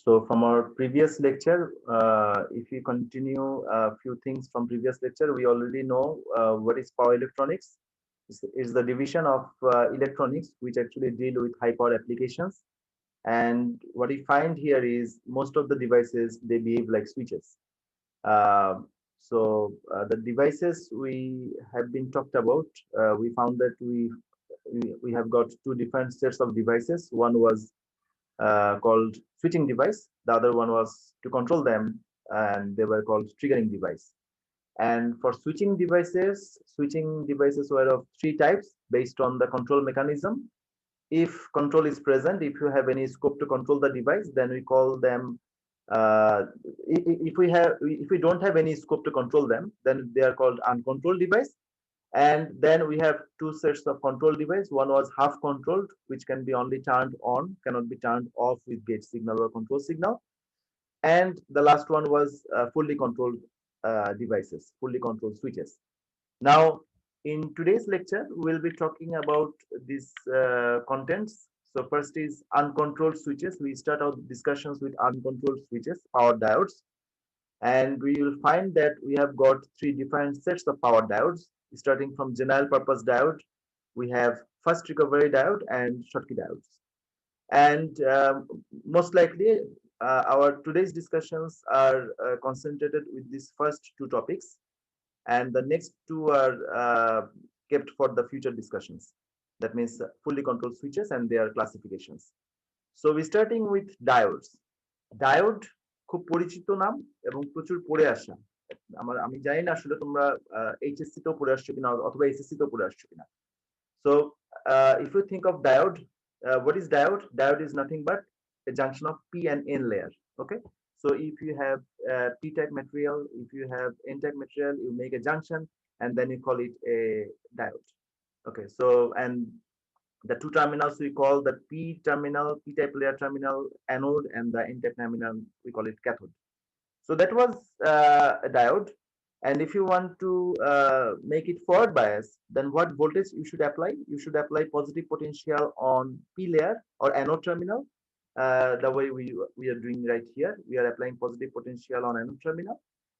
So from our previous lecture, if we continue a few things from previous lecture, we already know what is power electronics. Is the division of electronics which actually deal with high power applications. And what we find here is most of the devices, they behave like switches. Uh, the devices we have been talked about, we found that we have got two different sets of devices. One was called switching device. The other one was to control them, and they were called triggering device. And for switching devices were of three types based on the control mechanism. If control is present, if you have any scope to control the device, then we call them. If we don't have any scope to control them, then they are called uncontrolled device. And then we have two sets of control device. One was half controlled, which can be only turned on, cannot be turned off with gate signal or control signal. And the last one was fully controlled devices, fully controlled switches. Now, in today's lecture, we'll be talking about these contents. So first is uncontrolled switches. We start our discussions with uncontrolled switches, power diodes. And we will find that we have got three different sets of power diodes, starting from general purpose diode. We have first recovery diode and Schottky diodes. And most likely, our today's discussions are concentrated with these first two topics, and the next two are kept for the future discussions. That means fully controlled switches and their classifications. So we're starting with diodes. Diode খুব পরিচিত নাম এবং প্রচুর পড়ে আসা। আমি জানি না আসলে তোমরা এইচএসসি তেও পড়ে আসছো কিনা অথবা এসএসসি তেও পড়ে আসছো কিনা। So if you think of diode, what is diode? Diode is nothing but a junction of P and N layer. Okay. So if you have P-type material, if you have N-type material, you make a junction and then you call it a diode. Okay. So and the two terminals we call the P terminal, P-type layer terminal anode, and the N-type terminal we call it cathode. So that was a diode. And if you want to make it forward bias, then what voltage you should apply? You should apply positive potential on P layer or anode terminal. The way we are doing right here, we are applying positive potential on anode terminal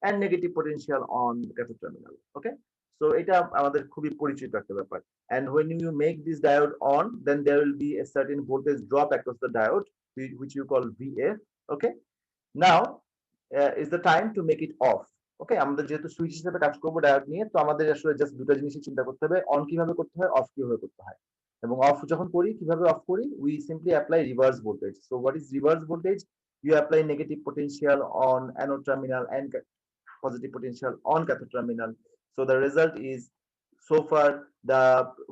and negative potential on cathode terminal. Okay. So এটা আমাদের খুবই পরিচিত একটা ব্যাপার. And when you make this diode on, then there will be a certain voltage drop across the diode, which you call VF. Okay. Now is the time to make it off. ওকে, আমাদের যেহেতু switch হিসেবে কাজ করবো diode নিয়ে, তো আমাদের আসলে just দুটো জিনিসই চিন্তা করতে হবে, অন কিভাবে করতে হয়, অফ কিভাবে করতে হয়। এবং অফ যখন করি, কিভাবে অফ করি, we simply apply reverse voltage. So what is reverse voltage? You apply negative potential on anode terminal and positive potential on cathode terminal. So the result is, so far the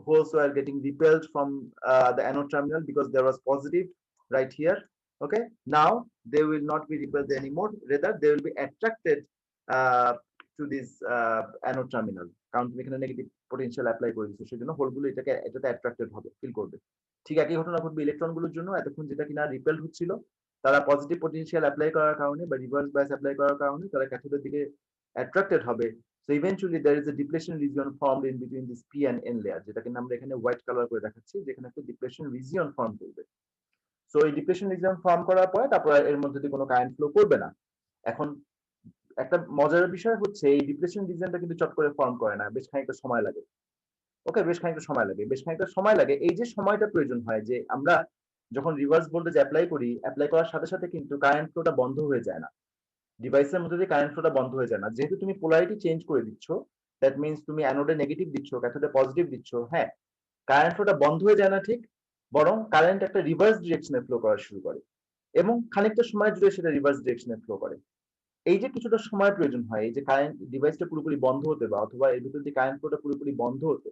holes were getting repelled from the anode terminal because there was positive right here. Okay, now they will not be repelled anymore, rather they will be attracted to this anode terminal, কারণ তুমি এখানে negative potential apply করে দিচ্ছ, সেজন্য হোলগুলো এটাতে attracted হবে, feel করবে। ঠিক একই ঘটনা ঘটবে ইলেকট্রনগুলোর জন্য। এতক্ষণ যেটা কিনা রিপেল হচ্ছিল, তারা পজিটিভ পোটেনশিয়াল অ্যাপ্লাই করার কারণে বা রিভার্স বায়াস অ্যাপ্লাই করার কারণে তারা ক্যাথোডের দিকে অ্যাট্রাক্টেড হবে। So eventually there is a depletion region formed in between this P and N layer, যেটা কিনা আমরা এখানে হোয়াইট কালার করে দেখাচ্ছি, যেখানে একটা ডিপ্লেশন রিজিয়ন ফর্ম করবে। সো এই ডিপ্লেশন রিজিয়ন ফর্ম করার পরে তারপর এর মধ্যে দিয়ে কোনো কারেন্ট ফ্লো করবে না। এখন একটা মজার বিষয় হচ্ছে, এই ডিপ্লেশন রিজিয়নটা কিন্তু চট করে ফর্ম করে না, বেশ খানিকটা সময় লাগে। ওকে, বেশ খানিকটা সময় লাগে। এই যে সময়টা প্রয়োজন হয়, যে আমরা যখন রিভার্স ভোল্টেজ অ্যাপ্লাই করি, অ্যাপ্লাই করার সাথে সাথে কিন্তু কারেন্ট ফ্লোটা বন্ধ হয়ে যায় না, ডিভাইসের মধ্যে দিয়ে কারেন্ট ফ্লোটা বন্ধ হয়ে যায় না। যেহেতু তুমি পোলারিটি চেঞ্জ করে দিচ্ছ, দ্যাট মিনস তুমি অ্যানোডে নেগেটিভ দিচ্ছ, ক্যাথোডে পজিটিভ দিচ্ছ। হ্যাঁ, কারেন্ট ফ্লোটা বন্ধ হয়ে যায় না ঠিক, বরং কারেন্ট একটা রিভার্স ডিরেকশনে ফ্লো করা শুরু করে এবং খানিকটা সময় জুড়ে সেটা রিভার্স ডিরেকশনে ফ্লো করে। এই যে কিছুটা সময় প্রয়োজন হয়, এই যে কারেন্ট ডিভাইসটা পুরোপুরি বন্ধ হতে, বা অথবা এর ভিতর দিয়ে কারেন্ট ফ্লোটা পুরোপুরি বন্ধ হতে,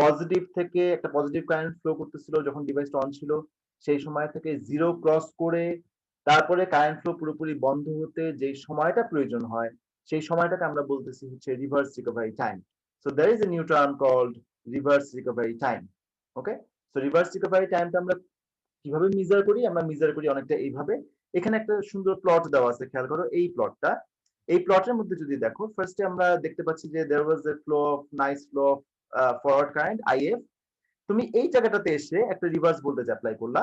পজিটিভ থেকে একটা পজিটিভ কারেন্ট ফ্লো করতেছিল যখন ডিভাইসটা অন ছিল, সেই সময় থেকে জিরো ক্রস করে তারপরে কারেন্ট ফ্লো পুরোপুরি বন্ধ হতে যে সময়টা প্রয়োজন হয়, সেই সময়টাকে আমরা বলতেছি হচ্ছে reverse recovery time. So there is a new term called reverse recovery time. Okay, so reverse recovery টাইমটা আমরা কিভাবে মেজার করি? আমরা মেজার করি অনেকটা এইভাবে। এখানে একটা সুন্দর প্লট দেওয়া আছে, খেয়াল করো এই প্লটটা। এই প্লটের মধ্যে যদি দেখো, ফার্স্টে আমরা দেখতে পাচ্ছি যে there was a flow of nice flow of forward current IF. তুমি এই জায়গাটাতে এসে একটা রিভার্স ভোল্টেজ অ্যাপ্লাই করলা,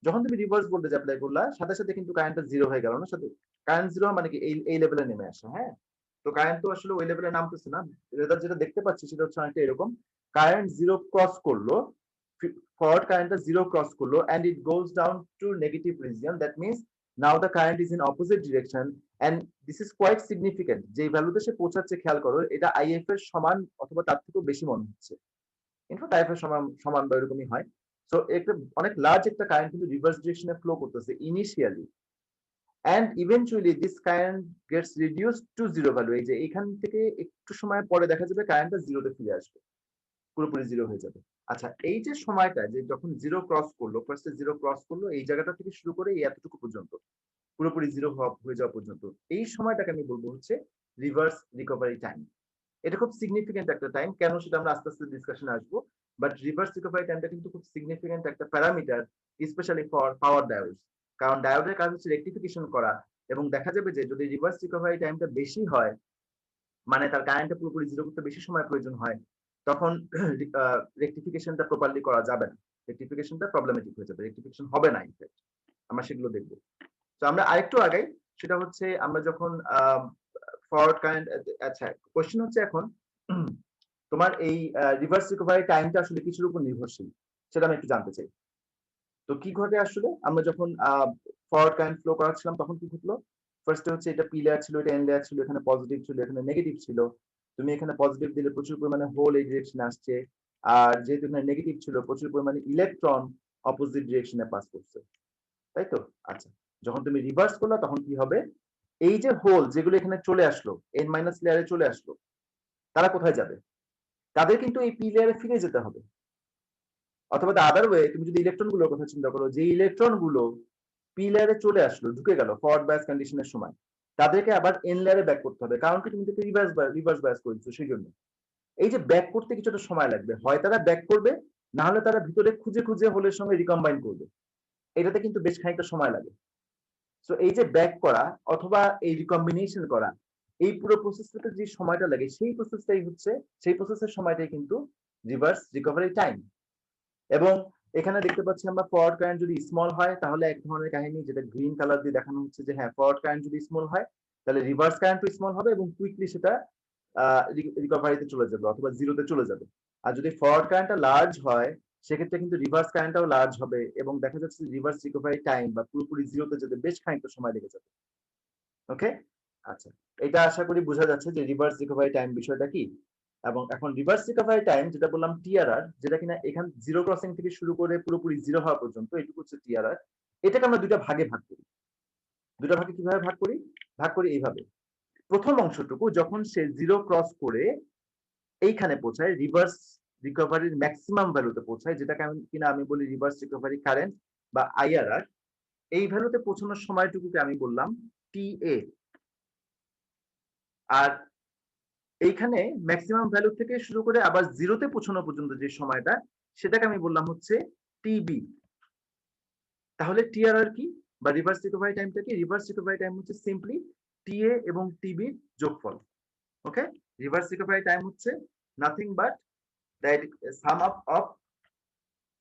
যখন তুমি রিভার্স ভোল্টেজ অ্যাপ্লাই করলা সাথে সাথে কিন্তু কারেন্টটা জিরো হয়ে গেল না, সাথে কারেন্ট জিরো মানে কি এই লেভেলে নেমে আসা, হ্যাঁ। তো কারেন্ট তো আসলে ওই লেভেলে নামতেছে না, রেজাল্ট যেটা দেখতে পাচ্ছি সেটা হচ্ছে অনেকটা এরকম, কারেন্ট জিরো ক্রস করলো, ফরওয়ার্ড কারেন্টটা জিরো ক্রস করলো and it goes down to negative region, that means now the current is in opposite direction and this is quite significant, যে ভ্যালুতে সে পৌঁছাচ্ছে খেয়াল করো এটা আইএফ এর সমান অথবা তার থেকেও বেশি মনে হচ্ছে, ইনফ্যাক্ট আইএফ এর সমান সমান বা এরকমই হয়। সো একটা অনেক লার্জ একটা কারেন্ট কিন্তু রিভার্স ডিরেকশনে ফ্লো করতেছে initially, and eventually this current gets reduced to zero value, এই যে এখান থেকে একটু সময় পরে দেখা যাবে কারেন্টটা জিরোতে ফিরে আসবে, পুরোপুরি জিরো হয়ে যাবে। আচ্ছা এই যে সময়টা যে যখন জিরো ক্রস করলো, ফার্স্টে জিরো ক্রস করলো এই জায়গাটা থেকে শুরু করে এই এতটুকু পর্যন্ত পুরোপুরি জিরো হয়ে যাওয়া পর্যন্ত, এই সময়টাকে আমি বলবো হচ্ছে রিভার্স রিকভারি টাইম। এটা খুব সিগনিফিকেন্ট একটা টাইম, কেন সেটা আমরা আস্তে আস্তে ডিসকাশনে আসবো, বাট রিভার্স রিকভারি টাইমটা কিন্তু খুব সিগনিফিকেন্ট একটা parameter, specially for power diodes, কারণ ডায়োডের কাজ হচ্ছে রেকটিফিকেশন করা, এবং দেখা যাবে যে যদি রিভার্স রিকভারি টাইমটা বেশি হয় মানে তার কারেন্টটা পুরোপুরি জিরো করতে বেশি সময় প্রয়োজন হয়, তখন রেকটিফিকেশনটা প্রপারলি করা যাবে না, রেকটিফিকেশনটা প্রবলেমেটিক হয়ে যাবে, রেকটিফিকেশন হবে না ইনফ্যাক্ট, আমরা সেগুলো দেখবো। তো আমরা আরেকটু আগাই, সেটা হচ্ছে আমরা যখন ফরওয়ার্ড কারেন্ট, আচ্ছা কোশ্চেন হচ্ছে এখন তোমার এই রিভার্স রিকভারি টাইমটা আসলে কিছুর উপর নির্ভরশীল, সেটা আমি একটু জানতে চাই। তো কি ঘটে আসলে আমরা যখন ফরওয়ার্ড কারেন্ট ফ্লো করাচ্ছিলাম তখন কি ঘটলো, ফার্স্টে হচ্ছে এটা পি লেয়ার ছিল, এটা এন লেয়ার ছিল, এখানে পজিটিভ ছিল, এখানে নেগেটিভ ছিল, তুমি এখানে পজিটিভ দিলে প্রচুর পরিমাণে হোল এই ডিরেকশনে আসছে, আর যেহেতু এখানে নেগেটিভ ছিল প্রচুর পরিমাণে ইলেকট্রন অপোজিট ডিরেকশনে পাস করছে, তাই তো। আচ্ছা যখন তুমি রিভার্স করলা তখন কি হবে, এই যে হোল যেগুলো এখানে চলে আসলো এন মাইনাস লেয়ারে চলে আসলো, তারা কোথায় যাবে, তাদের কিন্তু এই পি লেয়ারে ফিরে যেতে হবে, অথবা দ্য আদার ওয়ে তুমি যদি ইলেকট্রন গুলোর কথা চিন্তা করো, যে ইলেকট্রন গুলো পি লেয়ারে চলে আসলো ঢুকে গেল ফরওয়ার্ড বায়াস কন্ডিশনের সময়, তাদেরকে আবার এন লেয়ারে ব্যাক করতে হবে, কারণ কি তুমি তাকে রিভার্স বায়াস করে দিচ্ছ, সেই জন্য এই যে ব্যাক করতে কিছুটা সময় লাগবে, হয় তারা ব্যাক করবে, না হলে তারা ভিতরে খুঁজে খুঁজে হোলের সঙ্গে রিকম্বাইন করবে, এটাতে কিন্তু বেশ খানিকটা সময় লাগে। সো এই যে ব্যাক করা অথবা এই রিকম্বিনেশন করা, এই পুরো প্রসেসটাতে যে সময়টা লাগে সেই প্রসেসটাই হচ্ছে, সেই প্রসেসের সময়টাই কিন্তু রিভার্স রিকভারি টাইম। এবং এখানে দেখতে পাচ্ছি আমরা ফরওয়ার্ড কারেন্ট যদি স্মল হয় তাহলে এক ধরনের কাহিনী, যেটা গ্রিন কালার দিয়ে দেখানো হচ্ছে যে হ্যাঁ ফরওয়ার্ড কারেন্ট যদি স্মল হয় তাহলে রিভার্স কারেন্টও স্মল হবে এবং কুইকলি সেটা রিকভারিতে চলে যাবে অথবা জিরোতে চলে যাবে। আর যদি ফরওয়ার্ড কারেন্টটা লার্জ হয় সেক্ষেত্রে কিন্তু রিভার্স কারেন্টটাও লার্জ হবে এবং দেখা যাচ্ছে রিভার্স রিকভারি টাইম বা পুরোপুরি জিরোতে যেতে বেশ খানিকটা সময় লেগে যাবে। ওকে, আচ্ছা এটা আশা করি বোঝা যাচ্ছে যে রিভার্স রিকভারি টাইম বিষয়টা কি। এবং এখন রিভার্স রিকভারি টাইম যেটা বললাম টিআরআর, যেটা কিনা এখান জিরো ক্রসিং থেকে শুরু করে পুরোপুরি জিরো হওয়া পর্যন্ত এটুকু হচ্ছে টিআরআর, এটাকে আমরা দুইটা ভাগে ভাগ করি। দুইটা ভাগে কিভাবে ভাগ করি, ভাগ করি এইভাবে, প্রথম অংশটুকু যখন সে জিরো ক্রস করে এইখানে পৌঁছায় রিভার্স রিকভারির ম্যাক্সিমাম ভ্যালুতে পৌঁছায়, যেটাকে আমি কিনা আমি বলি রিভার্স রিকভারি কারেন্ট বা আইআরআর, এই ভ্যালুতে পৌঁছানোর সময়টুকুকে আমি বললাম টিএ। আর এইখানে ম্যাক্সিমাম ভ্যালু থেকে শুরু করে আবার জিরোতে পৌঁছানো পর্যন্ত যে সময়টা, সেটাকে আমি বললাম হচ্ছে টিবি। তাহলে টিআরআর কি বা রিভার্স রিকভারি টাইমটা কি, রিভার্স রিকভারি টাইম হচ্ছে সিম্পলি টিএ এবং টিবির যোগফল। ওকে, রিভার্স রিকভারি টাইম হচ্ছে nothing but that sum up of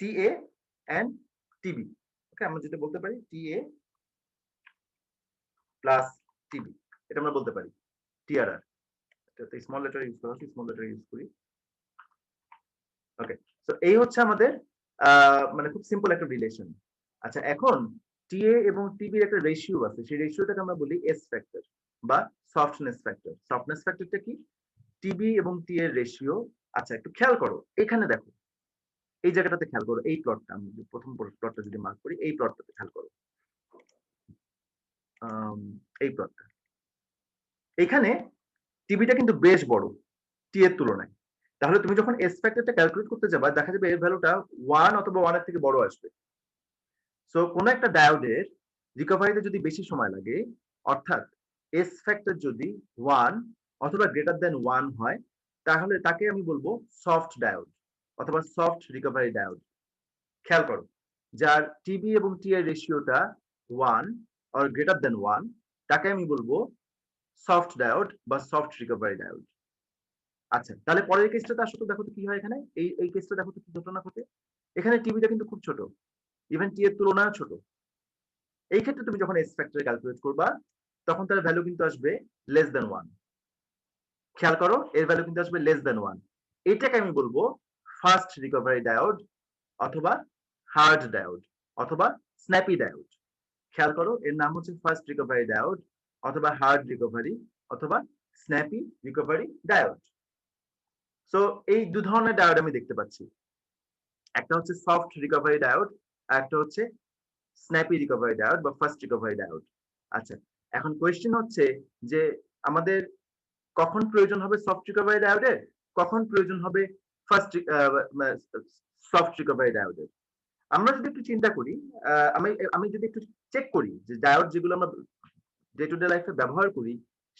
TA and TB. Okay, আমরা যেটা বলতে পারি টিএ প্লাস টিবি, এটা আমরা বলতে পারি টিআরআর। এটাতে স্মল লেটার ইউজ করা, স্মল লেটার ইউজ করি। ওকে, তো এই হচ্ছে আমাদের মানে খুব সিম্পল একটা রিলেশন। আচ্ছা এখন টিএ এবং টিবির একটা রেশিও আছে, সেই রেশিওটাকে আমরা বলি এস ফ্যাক্টর বা সফটনেস ফ্যাক্টর। সফটনেস ফ্যাক্টরটা কি, টিবি এবং টি এর রেশিও। আচ্ছা একটু খেয়াল করো, এখানে দেখো এই জায়গাটাতে খেয়াল করো, এই প্লটটা আমি প্রথম প্লটটা যদি মার্ক করি, এই প্লটটাতে খেয়াল করো, এই প্লটটা, এখানে টিবিটা কিন্তু বেশ বড় টি এর তুলনায়। তাহলে তুমি যখন এস ফ্যাক্টরটা ক্যালকুলেট করতে যাবা দেখা যাবে এর ভ্যালুটা 1 অথবা 1 এর থেকে বড় আসবে। সো কোন একটা ডায়োডের রিকভারিতে যদি বেশি সময় লাগে, অর্থাৎ এস ফ্যাক্টর যদি 1 অথবা গ্রেটার দেন 1 হয়, তাহলে তাকে আমি বলবো সফট ডায়োড অথবা সফট রিকভারি ডায়োড। খেয়াল করো, যার টিবি এবং টি এর রেশিওটা 1 অর গ্রেটার দেন 1, তাকে আমি বলবো সফট ডায়োড বা সফট রিকভারি ডায়োড। আচ্ছা তাহলে পরের কেসটা আসলে দেখো তো কি হয়, এখানে এই কেসটা দেখো তো কি ঘটনা ঘটে, এখানে টিবিটা কিন্তু খুব ছোট, ইভেন টি এর তুলনায় ছোট। এই ক্ষেত্রে তুমি যখন এস ফ্যাক্টর ক্যালকুলেট করবা তখন তার ভ্যালু কিন্তু আসবে লেস দেন 1। খেয়াল করো, এর ভ্যালু কিন্তু আসবে লেস দেন 1। এটাকে আমি বলবো ফাস্ট রিকভারি ডায়োড অথবা হার্ড ডায়োড অথবা স্ন্যাপি ডায়োড। খেয়াল করো, এর নাম হচ্ছে ফাস্ট রিকভারি ডায়োড অথবা হার্ড রিকভারি অথবা স্ন্যাপি রিকভারি ডায়োড। সো এই দু ধরনের ডায়োড আমি দেখতে পাচ্ছি, একটা হচ্ছে সফট রিকভারি ডায়োড আর একটা হচ্ছে স্ন্যাপি রিকভারি ডায়োড বা ফাস্ট রিকভারি ডায়োড। আচ্ছা, এখন কোয়েশ্চেন হচ্ছে যে আমাদের কখন প্রয়োজন হবে সফট রিকভারি ডায়োডের, কখন প্রয়োজন হবে ফার্স্ট সফট রিকভারি ডায়োডের। আমরা যদি একটু চিন্তা করি, আমি আমি যদি একটু চেক করি যে ডায়োড যেগুলো আমরা ডে টু ডে লাইফে ব্যবহার করি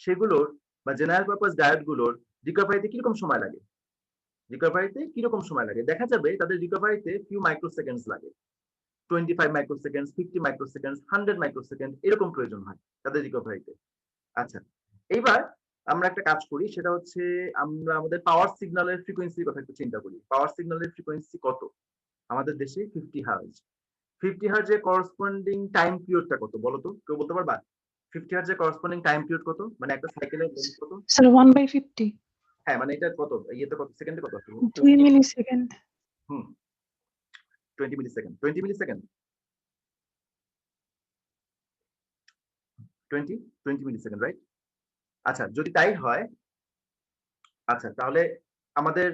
সেগুলোর বা জেনারেল পারপাস ডায়োড গুলোর রিকভারিতে কিরকম সময় লাগে, কিরকম সময় লাগে, দেখা যাবে তাদের রিকভারিতে ফিউ মাইক্রোসেকেন্ডস লাগে। 25 মাইক্রোসেকেন্ড, 50 মাইক্রোসেকেন্ড, 100 মাইক্রোসেকেন্ড এরকম প্রয়োজন হয় তাদের রিকভারিতে। আচ্ছা, এইবার আমরা একটা কাজ করি, সেটা হচ্ছে আমরা আমাদের পাওয়ার সিগন্যালের ফ্রিকোয়েন্সির কথা একটু চিন্তা করি। পাওয়ার সিগন্যালের ফ্রিকোয়েন্সি কত আমাদের দেশে? 50 হার্জ। 50 হার্জের করসপন্ডিং টাইম পিরিয়ডটা কত বলো তো, কেউ বলতে পারবা? 50 হার্জের করসপন্ডিং টাইম পিরিয়ড কত, মানে একটা সাইকেলের লেন্থ কত? স্যার 1/50। হ্যাঁ, মানে এটা কত, ইয়েতে কত সেকেন্ডে কত? 2 millisecond. 20 millisecond. 20 millisecond, 20 millisecond, right? আচ্ছা, যদি তাই হয়, আচ্ছা তাহলে আমাদের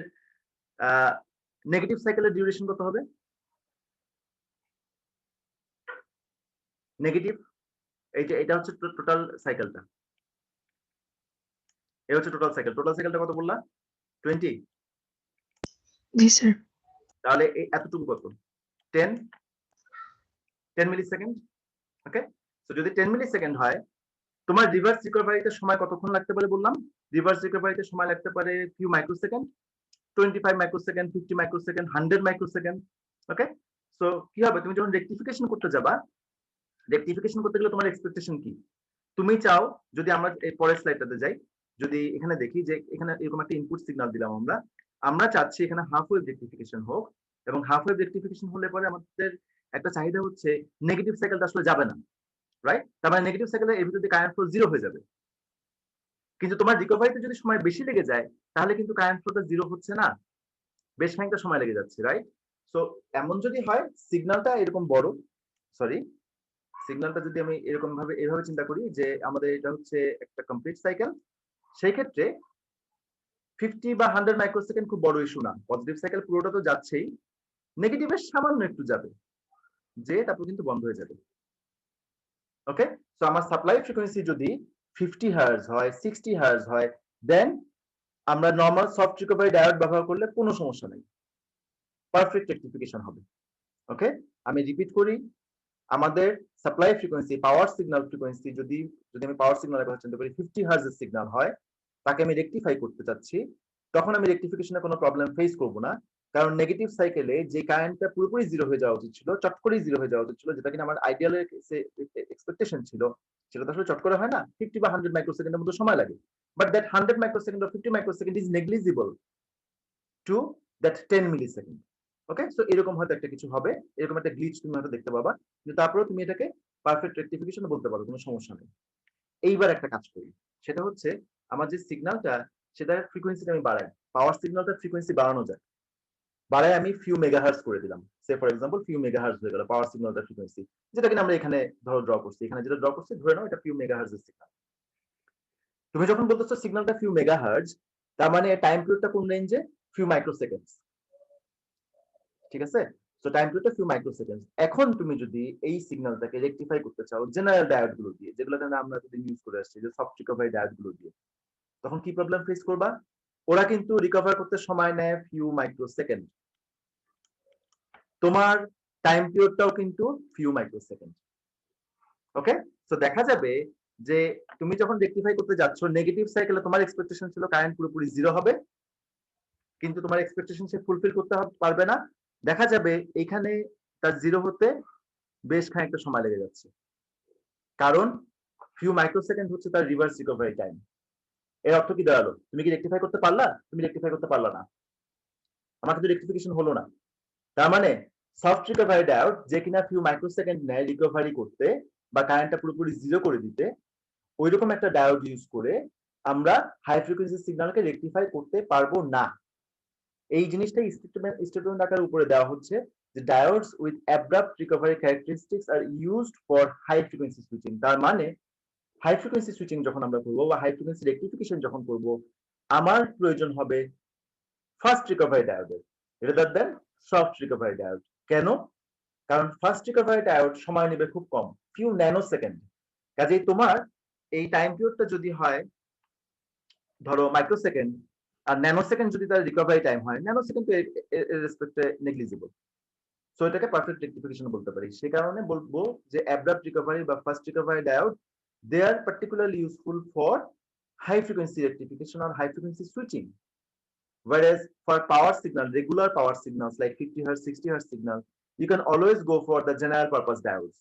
নেগেটিভ সাইকেলের ডিউরেশন কত হবে? নেগেটিভ, এটা হচ্ছে টোটাল সাইকেলটা, এটা হচ্ছে টোটাল সাইকেল। টোটাল সাইকেলটা কত বললা? 20। জি স্যার। তাহলে এই এতটুকু কত? 10 মিলিসেকেন্ড। ওকে, তো যদি 10 মিলিসেকেন্ড হয়, তোমার রিভার্স রিকভারিতে সময় কতক্ষণ লাগতে পারে বললাম? রিভার্স রিকভারিতে সময় লাগতে পারে few microsecond, 25 microsecond, 50 microsecond, 100 microsecond. Okay, so কি হবে, তুমি যখন রেকটিফিকেশন করতে যাবা, রেকটিফিকেশন করতে গেলে তোমার এক্সপেকটেশন কি? তুমি চাও, যদি আমরা এই পরের স্লাইডটাতে যাই, যদি এখানে দেখি যে এখানে এরকম একটা ইনপুট সিগন্যাল দিলাম আমরা, আমরা চাচ্ছি এখানে হাফ ওয়েভ রেকটিফিকেশন হোক, এবং হাফ ওয়েভ রেকটিফিকেশন হলে পরে আমাদের একটা চাহিদা হচ্ছে নেগেটিভ সাইকেলটা আসলে যাবে না, রাইট? তার মানে নেগেটিভ সাইকেলের এর ভিতরে কারেন্ট ফ্লো জিরো হয়ে যাবে। কিন্তু তোমার রিকভারিতে যদি সময় বেশি লেগে যায়, তাহলে কিন্তু কারেন্ট ফ্লোটা জিরো হচ্ছে না, বেশ খানিকটা সময় লেগে যাচ্ছে, রাইট? সো এমন যদি হয় সিগন্যালটা এরকম বড়, সরি, সিগন্যালটা যদি আমি এরকম ভাবে এভাবে চিন্তা করি যে আমাদের এটা হচ্ছে একটা কমপ্লিট সাইকেল, সেই ক্ষেত্রে 50 বা 100 মাইক্রোসেকেন্ড খুব বড় ইস্যু না। পজিটিভ সাইকেল পুরোটা তো যাচ্ছেই, নেগেটিভের সামান্য একটু যাবে, যে তারপর কিন্তু বন্ধ হয়ে যাবে। ওকে, সো আমার সাপ্লাই ফ্রিকোয়েন্সি যদি 50 হার্জ হয়, 60 হার্জ হয়, দেন আমরা নরমাল সফট রিকভারি ডায়োড ব্যবহার করলে কোনো সমস্যা নেই, পারফেক্ট রেকটিফিকেশন হবে। ওকে, আমি রিপিট করি, আমাদের সাপ্লাই ফ্রিকোয়েন্সি, পাওয়ার সিগন্যাল ফ্রিকোয়েন্সি যদি যদি আমি পাওয়ার সিগন্যালের কথা চিন্তা করি, 50 হার্জের সিগন্যাল হয়, তাকে আমি রেকটিফাই করতে চাচ্ছি, তখন আমি রেকটিফিকেশনে কোনো প্রবলেম ফেস করব না, কারণ নেগেটিভ সাইকেলে যে কারেন্টটা পুরোপুরি জিরো হয়ে যাওয়া উচিত ছিল, চট করেই জিরো হয়ে যাওয়া উচিত ছিল, যেটা কিনা আমার আইডিয়াল এক্সপেকটেশন ছিল, সেটা তো আসলে চট করে হয় না, 50 বা 100 মাইক্রোসেকেন্ডের মতো সময় লাগে। But that 100 microsecond or 50 microsecond is negligible to that 10 millisecond. Okay, so এরকম হয়তো একটা কিছু হবে, এরকম একটা গ্লিচ তুমি হয়তো দেখতে পাবা, কিন্তু তারপরেও তুমি এটাকে পারফেক্ট রেকটিফিকেশন বলতে পারো, কোনো সমস্যা নেই। এইবার একটা কাজ করি, সেটা হচ্ছে আমার যে সিগন্যালটা, সেটার ফ্রিকোয়েন্সিটা আমি বাড়াই। পাওয়ার সিগন্যালটার ফ্রিকোয়েন্সি বাড়ানো যায়, বাড়ায় আমি ফিউ মেগাহার্টজ করে দিলাম। সে ফর এক্সাম্পল ফিউ মেগাহার্টজ হয়ে গেল পাওয়ার সিগন্যালটার ফ্রিকোয়েন্সি, যেটা কিনা আমরা এখানে ধরো ড্র করছি, এখানে যেটা ড্র করছি ধরে নাও এটা ফিউ মেগাহার্টজের সিগন্যাল। তুমি যখন বলতেছো সিগন্যালটা ফিউ মেগাহার্টজ, তার মানে টাইম পিরিয়ডটা কোন রেঞ্জে? ফিউ মাইক্রোসেকেন্ডস, ঠিক আছে? সো টাইম পিরিয়ডটা ফিউ মাইক্রোসেকেন্ডস। এখন তুমি যদি এই সিগন্যালটাকে রেকটিফাই করতে চাও জেনারেল ডায়োড গুলো দিয়ে, যেগুলোতে আমরা যদি ইউজ করে আসছি, যে সফট রিকভারি ডায়োড গুলো দিয়ে, তখন কি প্রবলেম ফেস করবা? ওরা কিন্তু রিকভার করতে সময় নেয় ফিউ মাইক্রোসেকেন্ড, তোমার টাইম পিরিয়ডটাও কিন্তু ফিউ মাইক্রোসেকেন্ড। ওকে, সো দেখা যাবে যে তুমি যখন রেকটিফাই করতে যাচ্ছ নেগেটিভ সাইকেলে, তোমার এক্সপেকটেশন ছিল কারেন্ট পুরোপুরি জিরো হবে, কিন্তু তোমার এক্সপেকটেশন সে ফুলফিল করতে পারবে না। দেখা যাবে এখানে তার জিরো হতে বেশ খানিকটা সময় লেগে যাচ্ছে, কারণ ফিউ মাইক্রোসেকেন্ড হচ্ছে তার রিভার্স রিকভারি টাইম। এর অর্থ কি দাঁড়ালো? তুমি কি রেকটিফাই করতে পারলা? তুমি রেকটিফাই করতে পারলা না, আমার কিন্তু রেকটিফিকেশন হলো না। তার মানে সফট রিকভারি ডায়োড যে কিনা ফিউ মাইক্রোসেকেন্ড নেয় রিকভারি করতে বা কারেন্টটা পুরোপুরি জিরো করে দিতে, ওইরকম একটা ডায়োড ইউজ করে আমরা হাই ফ্রিকোয়েন্সি সিগন্যালকে রেকটিফাই করতে পারবো না। এই জিনিসটা স্টেটমেন্ট আকারে উপরে দেওয়া হচ্ছে যে diodes with abrupt recovery characteristics are used for high frequency switching. তার মানে হাই ফ্রিকোয়েন্সি সুইচিং যখন আমরা করবো বা হাই ফ্রিকোয়েন্সি রেকটিফিকেশন যখন করব, আমার প্রয়োজন হবে ফাস্ট রিকভারি ডায়োডের rather than soft recovery diode. কেন? কারণ ফাস্ট রিকভারি ডায়োড সময় নেবে খুব কম, ফিউ ন্যানো সেকেন্ড। কাজেই তোমার এই টাইম পিরিয়ডটা যদি হয় ধরো মাইক্রোসেকেন্ড, আর ন্যানো সেকেন্ড যদি তার রিকভারি টাইম হয়, ন্যানো সেকেন্ড তো এর রেসপেক্টে নেগলিজিবল। সো এটাকে পারফেক্ট রেকটিফিকেশন বলতে পারি। সে কারণে বলবো যে অ্যাব্রাপ্ট রিকভারি বা fast recovery diode they are particularly useful for high frequency rectification or high frequency switching, whereas for power signal, regular power signals like 50 hertz 60 hertz signal, you can always go for the general purpose diodes।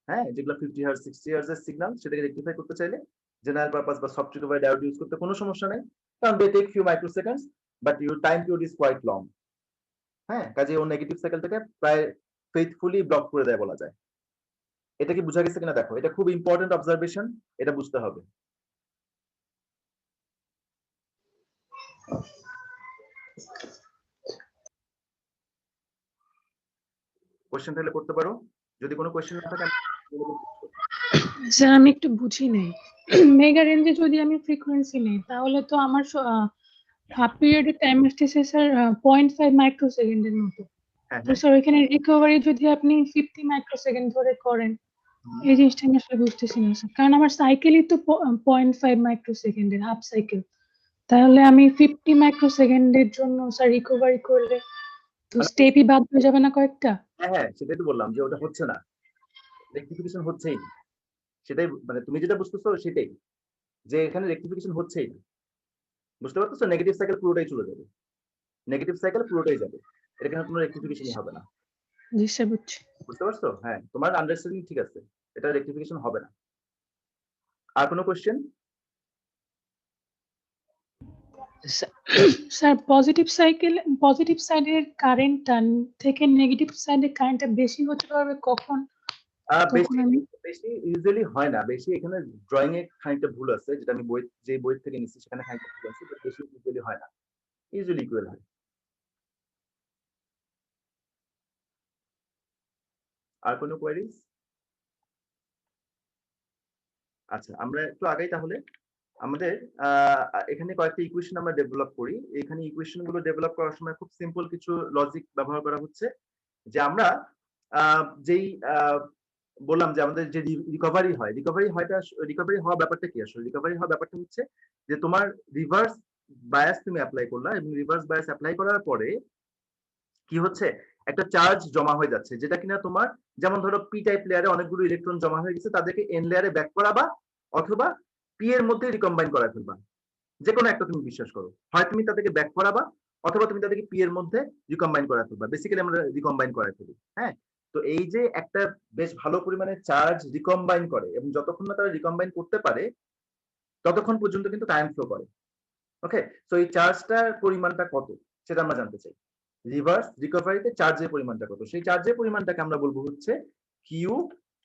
হ্যাঁ, যেগুলো 50 hertz 60 hertz এর signal সেটাকে rectify করতে চাইলে general purpose বা soft recovery diode use করতে কোনো সমস্যা নেই, কারণ they take few microseconds but your time period is quite long। হ্যাঁ, কাজে ও নেগেটিভ সাইকেলটাকে প্রায় ফেইথফুলি ব্লক করে দেয় বলা যায়। এটা কি বোঝা গেছে কিনা দেখো, এটা খুব ইম্পর্টেন্ট অবজারভেশন, এটা বুঝতে হবে। কোশ্চেন তাহলে করতে পারো, যদি কোনো কোশ্চেন না থাকে স্যার আমি একটু বুঝি নাই, মেগা রেঞ্জে যদি আমি ফ্রিকোয়েন্সি নেই তাহলে তো আমার হাফ পিরিয়ডের টাইম আসতেছে স্যার 0.5 মাইক্রোসেকেন্ডের মতো। হ্যাঁ তো স্যার ওইখানে রিকভারি যদি আপনি 50 মাইক্রোসেকেন্ড ধরে করেন, এই জিনিসটা আমি আসলে বুঝতেছি না স্যার, কারণ আমার সাইকেলই তো 0.5 মাইক্রোসেকেন্ডের হাফ সাইকেল। তাহলে আমি 50 মাইক্রোসেকেন্ডের জন্য স্যার রিকভারি করলে তো স্টেপই বাদ হয়ে যাবে না কয়েকটা? হ্যাঁ সেটাই তো বললাম যে ওটা হচ্ছে না, রেকটিফিকেশন হচ্ছেই না। সেটাই মানে তুমি যেটা বুঝতেছো সেটাই, যে এখানে রেকটিফিকেশন হচ্ছেই না। বুঝতে পারতেছো? নেগেটিভ সাইকেল পুরোটাই চলে যাবে, নেগেটিভ সাইকেল পুরোটাই যাবে, এখানে কোনো রেকটিফিকেশনই হবে না। জি স্যার বুঝছি। বুঝতে পারছো? হ্যাঁ, তোমার আন্ডারস্ট্যান্ডিং ঠিক আছে, এটা রেকটিফিকেশন হবে না। আর কোনো কোশ্চেন? স্যার পজিটিভ সাইডের কারেন্টটা থেকে নেগেটিভ সাইডের কারেন্টটা বেশি হতে পারবে কখন? বেশি বেশি ইউজুয়ালি হয় না, বেশি এখানে ড্রয়িং এ খানিকটা ভুল আছে, যেটা আমি যে বই থেকে নিচ্ছি সেখানে খানিকটা ভুল আছে, বাট বেশি ইউজুয়ালি হয় না, ইউজুয়ালি ইকুয়াল হয়। আর কোনো কোয়েরিজ? আচ্ছা, আমরা একটু আগাই তাহলে। আমাদের এখানে কয়েকটা ইকুয়েশন আমরা ডেভেলপ করি। এখানে ইকুয়েশন গুলো ডেভেলপ করার সময় খুব সিম্পল কিছু লজিক ব্যবহার করা হচ্ছে, যে আমরা যেই বললাম যে আমাদের যে রিকভারি হওয়া ব্যাপারটা কি আসলে? রিকভারি হওয়া ব্যাপারটা হচ্ছে যে তোমার রিভার্স বায়াস তুমি অ্যাপ্লাই করলা, এবং রিভার্স বায়াস অ্যাপ্লাই করার পরে কি হচ্ছে, একটা চার্জ জমা হয়ে যাচ্ছে, যেটা কিনা তোমার, যেমন ধরো পি টাইপ লেয়ারে অনেকগুলো ইলেকট্রন জমা হয়ে গেছে, তাদেরকে এন লেয়ারে ব্যাক করাবা অথবা পি এর মধ্যে রিকম্বাইন করা ফেলবা, যে কোনো একটা তুমি বিশ্বাস করো, হয় তুমি তাদেরকে ব্যাক করাবা অথবা তুমি তাদেরকে পি এর মধ্যে রিকম্বাইন করা ফেলবা, বেসিক্যালি আমরা রিকম্বাইন করা ফেলি। হ্যাঁ, তো এই যে একটা বেশ ভালো পরিমাণে চার্জ রিকম্বাইন করে, এবং যতক্ষণ না তারা রিকম্বাইন করতে পারে ততক্ষণ পর্যন্ত কিন্তু টাইম ফ্লো করে। ওকে, তো এই চার্জটার পরিমাণটা কত সেটা আমরা জানতে চাই। রিভার্স রিকভারিতে চার্জের পরিমাণটা কত, সেই চার্জের পরিমাণটাকে আমরা বলবো হচ্ছে কিউ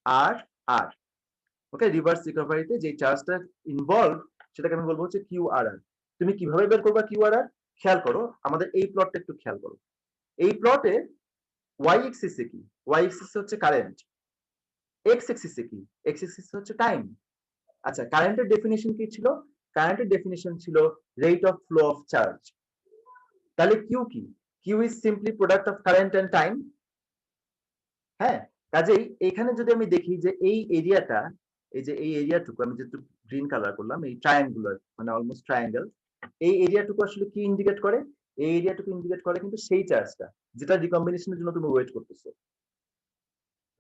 আর আর। ওকে, রিভার্স রিকভারিতে যে চার্জটা ইনভলভ সেটাকে আমি বলবো হচ্ছে কিউ আর আর। তুমি কিভাবে বের করবা কিউ আর আর? খেয়াল করো, আমাদের এই প্লটটা একটু খেয়াল করো। এই প্লটে ওয়াই এক্সিসে কি? ওয়াই এক্সিসে হচ্ছে কারেন্ট, এক্স এক্সিসে কি? এক্স এক্সিসে হচ্ছে টাইম। আচ্ছা, কারেন্টের ডেফিনিশন কি ছিল? কারেন্টের ডেফিনিশন ছিল rate of flow of charge. তাহলে কিউ কি? Q is simply product of current and time. হ্যাঁ, কাজেই এখানে যদি আমি দেখি যে এই এরিয়াটা, এই যে এই এরিয়াটুকু আমি যেহেতু গ্রিন কালার করলাম, এই ট্রায়াঙ্গুলার মানে অলমোস্ট ট্রায়াঙ্গেল, এই এরিয়াটুকু আসলে কি ইন্ডিকেট করে? এই এরিয়াটুকু ইন্ডিকেট করে কিন্তু সেই চার্জটা যেটা রিকম্বিনেশনের জন্য তুমি ওয়েট করতেছো।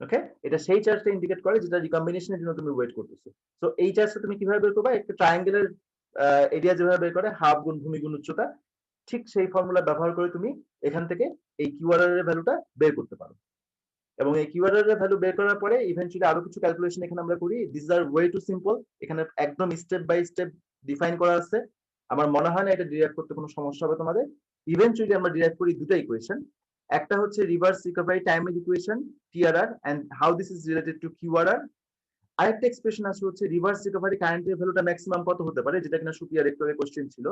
ওকে, এটা সেই চার্জটা ইন্ডিকেট করে যেটা রিকম্বিনেশনের জন্য তুমি ওয়েট করতেছো। সো এই চার্জটা তুমি কিভাবে বের করবে? একটা ট্রায়াঙ্গেলের এরিয়া যেভাবে বের করে হাফ গুণ ভূমি গুণ উচ্চতা, ঠিক সেই ফর্মুলা ব্যবহার করে তুমি এখান থেকে এই কিউআরআর এর ভ্যালুটা বের করতে পারো। এবং এই কিউআরআর এর ভ্যালু বের করার পরে ইভেন্চুয়ালি আরো কিছু ক্যালকুলেশন এখানে আমরা করি। This are way too simple, এখানে একদম স্টেপ বাই স্টেপ ডিফাইন করা আছে। আমার মনে হয় না এটা ডিরাইভ করতে কোনো সমস্যা হবে তোমাদের। ইভেন্চুয়ালি আমরা ডিরাইভ করি দুটো ইকুয়েশন, একটা হচ্ছে রিভার্স রিকভারি টাইমের equation TRR and how this is related to QRR. আরেকটা এক্সপ্রেশন আছে হচ্ছে রিভার্স রিকভারি কারেন্টের ভ্যালুটা ম্যাক্সিমাম কত হতে পারে, যেটা কিনা সুপিয়ার একটু আগে কোশ্চেন ছিল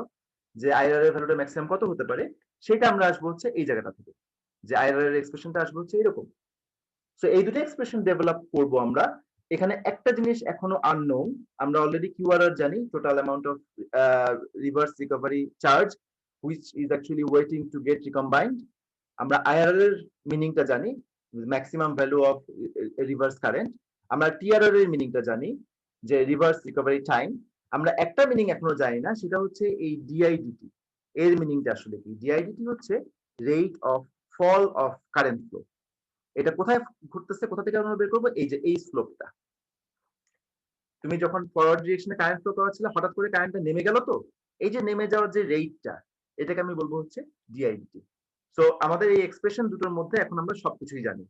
যে আইআরআর এর ভ্যালুটা ম্যাক্সিমাম কত হতে পারে, সেটা আমরা আসবো হচ্ছে এই জায়গাটা থেকে, যে আইআরআর এর এক্সপ্রেশনটা আসবে হচ্ছে এরকম। সো এই দুটো এক্সপ্রেশন ডেভেলপ করব আমরা। এখানে একটা জিনিস এখনো আননোন, আমরা অলরেডি কিউআরআর জানি, total amount of reverse recovery charge which is actually waiting to get recombined. আমরা আইআরআর এর মিনিংটা জানি, maximum value of reverse current. আমরা টিআরআর এর মিনিংটা জানি, যে রিভার্স রিকভারি টাইম। আমরা একটা মিনিং এখনো জানি না, সেটা হচ্ছে এই ডিআইডিটি এর মিনিংটা আসলে কি। ডিআইডিটি হচ্ছে rate of fall of current flow. এটা কোথায় ঘটতেছে, কোথা থেকে আমরা বের করবো, এই যে এই স্লোপটা। তুমি যখন ফরওয়ার্ড ডিরেকশনে কারেন্ট ফ্লো করা ছিল, হঠাৎ করে কারেন্টটা নেমে গেল, তো এই যে নেমে যাওয়ার যে রেটটা, এটাকে আমি বলবো হচ্ছে ডিআইডিটি। সো আমাদের এই এক্সপ্রেশন দুটোর মধ্যে এখন আমরা সবকিছুই জানি,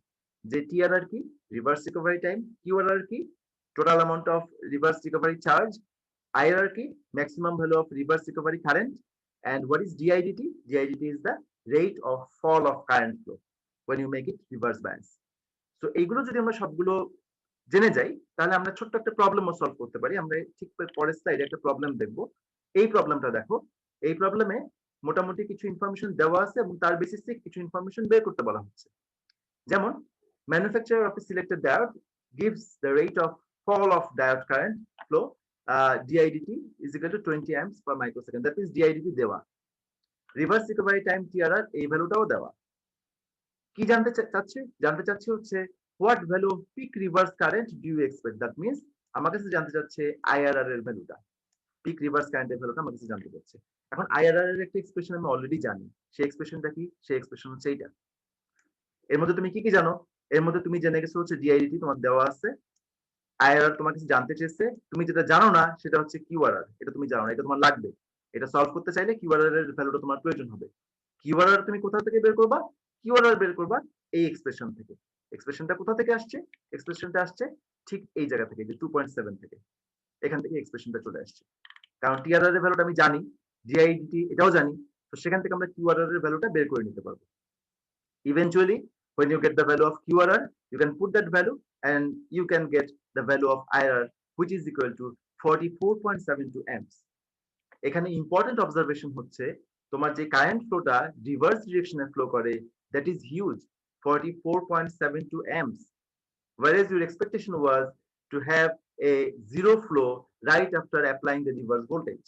যে টিআরআর কি, রিভার্স রিকভারি টাইম, কিউআরআর কি, total amount of reverse recovery charge, IRR কি, maximum value of reverse recovery current, and what is DIDT? DIDT is the rate of fall of current flow when you make it reverse bias. So এইগুলো যদি আমরা সবগুলো জেনে যাই, তাহলে আমরা ছোট্ট একটা প্রবলেমও সলভ করতে পারি। আমরা ঠিক পরের স্লাইডে একটা প্রবলেম দেখবো। এই প্রবলেমটা দেখো, এই প্রবলেমে মোটামুটি কিছু ইনফরমেশন দেওয়া আছে এবং তার বেসিসে কিছু ইনফরমেশন বের করতে বলা হচ্ছে। যেমন manufacturer of a selected diode gives the rate of fall of diode current flow DIDT is equal to 20 amps per microsecond. That is DIDT দেওয়া, রিভার্স রিকভারি টাইম টিআরআর এই ভ্যালুটাও দেওয়া। কি জানতে চাচ্ছি হচ্ছে what value of peak reverse current do you expect. That means আমার কাছে জানতে চাচ্ছে আইআরআর এর ভ্যালুটা, পিক রিভার্স কারেন্টের ভ্যালুটা আমার কাছে জানতে চাচ্ছে। এখন আইআরআর এর একটা এক্সপ্রেশন আমি অলরেডি জানি, সেই এক্সপ্রেশনটা কি, সেই এক্সপ্রেশন হচ্ছে এইটা। এর মধ্যে তুমি কি জানো, এর মধ্যে তুমি জেনে গেছো হচ্ছে ডিআইডিটি তোমার দেওয়া আছে, আইআরআর তোমার কাছে জানতে চেয়েছে, তুমি যেটা জানো না সেটা হচ্ছে কিউআরআর, এটা তুমি জানো না, এটা তোমার লাগবে। এটা সলভ করতে চাইলে কিউআরআর এর ভ্যালুটা তোমার প্রয়োজন হবে। কিউআরআর তুমি কোথা থেকে বের করবা, কিউআরআর বের করবা এই এক্সপ্রেশন থেকে। এক্সপ্রেশনটা কোথা থেকে আসছে, এক্সপ্রেশনটা আসছে ঠিক এই জায়গা থেকে, যে 2.7 থেকে, এখান থেকে এক্সপ্রেশনটা চলে আসছে। কারণ টিআরআর এর ভ্যালুটা আমি জানি, ডিআইডিটি এটাও জানি, তো সেখান থেকে আমরা কিউআরআর এর ভ্যালুটা বের করে নিতে পারবো। Eventually, when you get the value of QRR, you can put that value and you can get the value of IRR, which is equal to 44.72 amps. এখানে ইম্পর্টেন্ট অবজারভেশন হচ্ছে তোমার যে কারেন্ট ফ্লোটা রিভার্স ডিরেকশনে ফ্লো করে, that is huge, 44.72 amps, whereas your expectation was to have a zero flow right after applying the reverse voltage.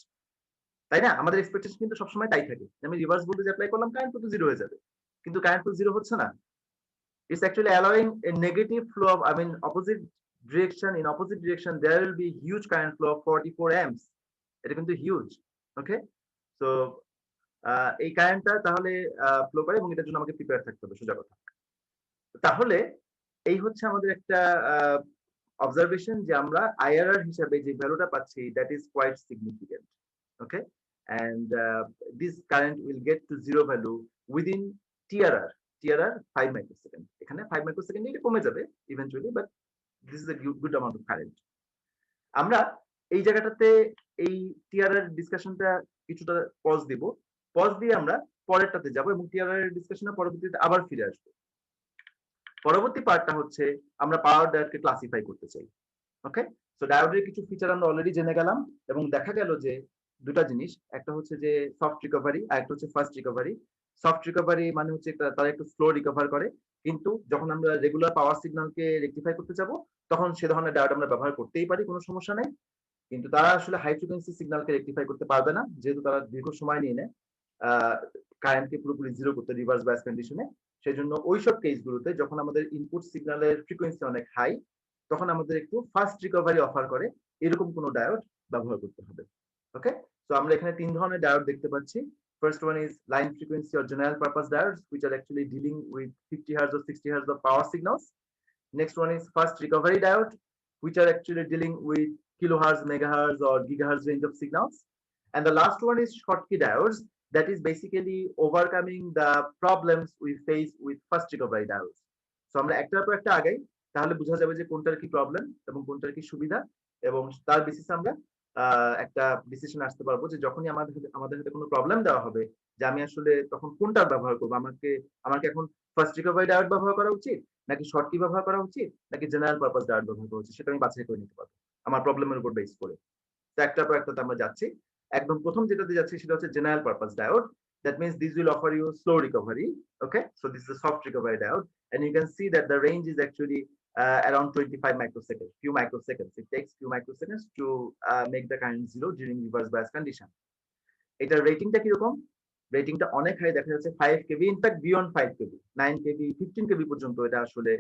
তাই না, আমাদের expectation কিন্তু সবসময় তাই থাকে, আমি রিভার্স ভোল্টেজ অ্যাপ্লাই করলাম, কারেন্ট ফ্লো জিরো হয়ে যাবে, কিন্তু কারেন্ট ফ্লো জিরো হচ্ছে না। It's actually allowing a negative flow of, opposite direction. In opposite direction, there will be huge current flow of 44 amps. এটা কিন্তু হিউজ। ওকে, সো এই কারেন্টটা তাহলে ফ্লো করে এবং এটার জন্য আমাকে প্রিপেয়ার থাকতে হবে, সোজা কথা। তাহলে এই হচ্ছে আমাদের একটা অবজারভেশন, যে আমরা আইআরআর হিসাবে যে ভ্যালুটা পাচ্ছি, that is quite significant. Okay, and this current will get to zero value within TRR 5 microsecond. এখানে 5 microsecond এটা কমে যাবে eventually, but this is a good amount of current. আমরা এই জায়গাটাতে এই TRR ডিসকাশনটা কিছুটা পজ দিব, পজ দিয়ে আমরা পরেরটাতে যাব এবং TRR এর ডিসকাশনের পরবর্তীতে আবার ফিরে আসব। পরবর্তী পার্টটা হচ্ছে আমরা পাওয়ার ডায়োডকে ক্লাসিফাই করতে চাই। ওকে, সো ডায়োডের কিছু ফিচার আমরা অলরেডি জেনে গেলাম এবং দেখা গেল যে দুটা জিনিস, একটা হচ্ছে যে সফট রিকভারি আর একটা হচ্ছে ফাস্ট রিকভারি। সফট রিকভারি মানে হচ্ছে তারা একটু স্লো রিকভার করে, কিন্তু যখন আমরা রেগুলার পাওয়ার সিগন্যালকে রেকটিফাই করতে যাব, তখন সে ধরনের ডায়োড আমরা ব্যবহার করতেই পারি, কোনো সমস্যা নেই। কিন্তু তারা আসলে হাই ফ্রিকোয়েন্সি সিগন্যালকে রেকটিফাই করতে পারবে না, যেহেতু তারা দীর্ঘ সময় নিয়ে নেয় কারেন্টকে পুরোপুরি জিরো করতে রিভার্স বায়াস কন্ডিশনে। সেজন্য ওইসব কেসগুলোতে যখন আমাদের ইনপুট সিগন্যালের ফ্রিকোয়েন্সি অনেক হাই, তখন আমাদের একটু ফাস্ট রিকভারি অফার করে এরকম কোনো ডায়োড ব্যবহার করতে হবে। ওকে, তো আমরা এখানে তিন ধরনের ডায়োড দেখতে পাচ্ছি। First one is line frequency or general purpose diodes, which are actually dealing with 50 Hz or 60 Hz of power signals. Next one is fast recovery diode, which are actually dealing with kilohertz, megahertz or gigahertz range of signals. And the last one is Schottky diodes, that is basically overcoming the problems we face with fast recovery diodes. So আমরা একটার পর একটা আগাই, তাহলে বোঝা যাবে যে কোনটার কি প্রবলেম এবং কোনটার কি সুবিধা, এবং তার বেসিসে আমরা একটা ডিসিশন আসতে পারবো যে যখনই আমাদের হাতে কোনো প্রবলেম দেওয়া হবে, যে আমি আসলে তখন কোনটা ব্যবহার করবো। আমাকে এখন ফার্স্ট রিকভারি ডায়োড ব্যবহার করা উচিত, নাকি শর্টকি ব্যবহার করা উচিত, নাকি জেনারেল পারপাস ডায়োড ব্যবহার করা উচিত, সেটা আমি বাছাই করে নিতে পারবো আমার প্রবলেমের উপর বেস করে। তো একটার পর একটাতে আমরা যাচ্ছি। একদম প্রথম যেটাতে যাচ্ছি সেটা হচ্ছে general purpose diode. That means this will offer you slow recovery. Okay, so this is a soft recovery diode, and you can see that the range is actually around 25 microseconds, few microseconds. It takes few microseconds to make the current zero during reverse bias condition. এটার রেটিংটা কিরকম? রেটিংটা অনেক high, দেখা যাচ্ছে 5 কেবি, in fact beyond 5 কেবি, 9 কেবি, 15 কেবি পর্যন্ত এটা আসলে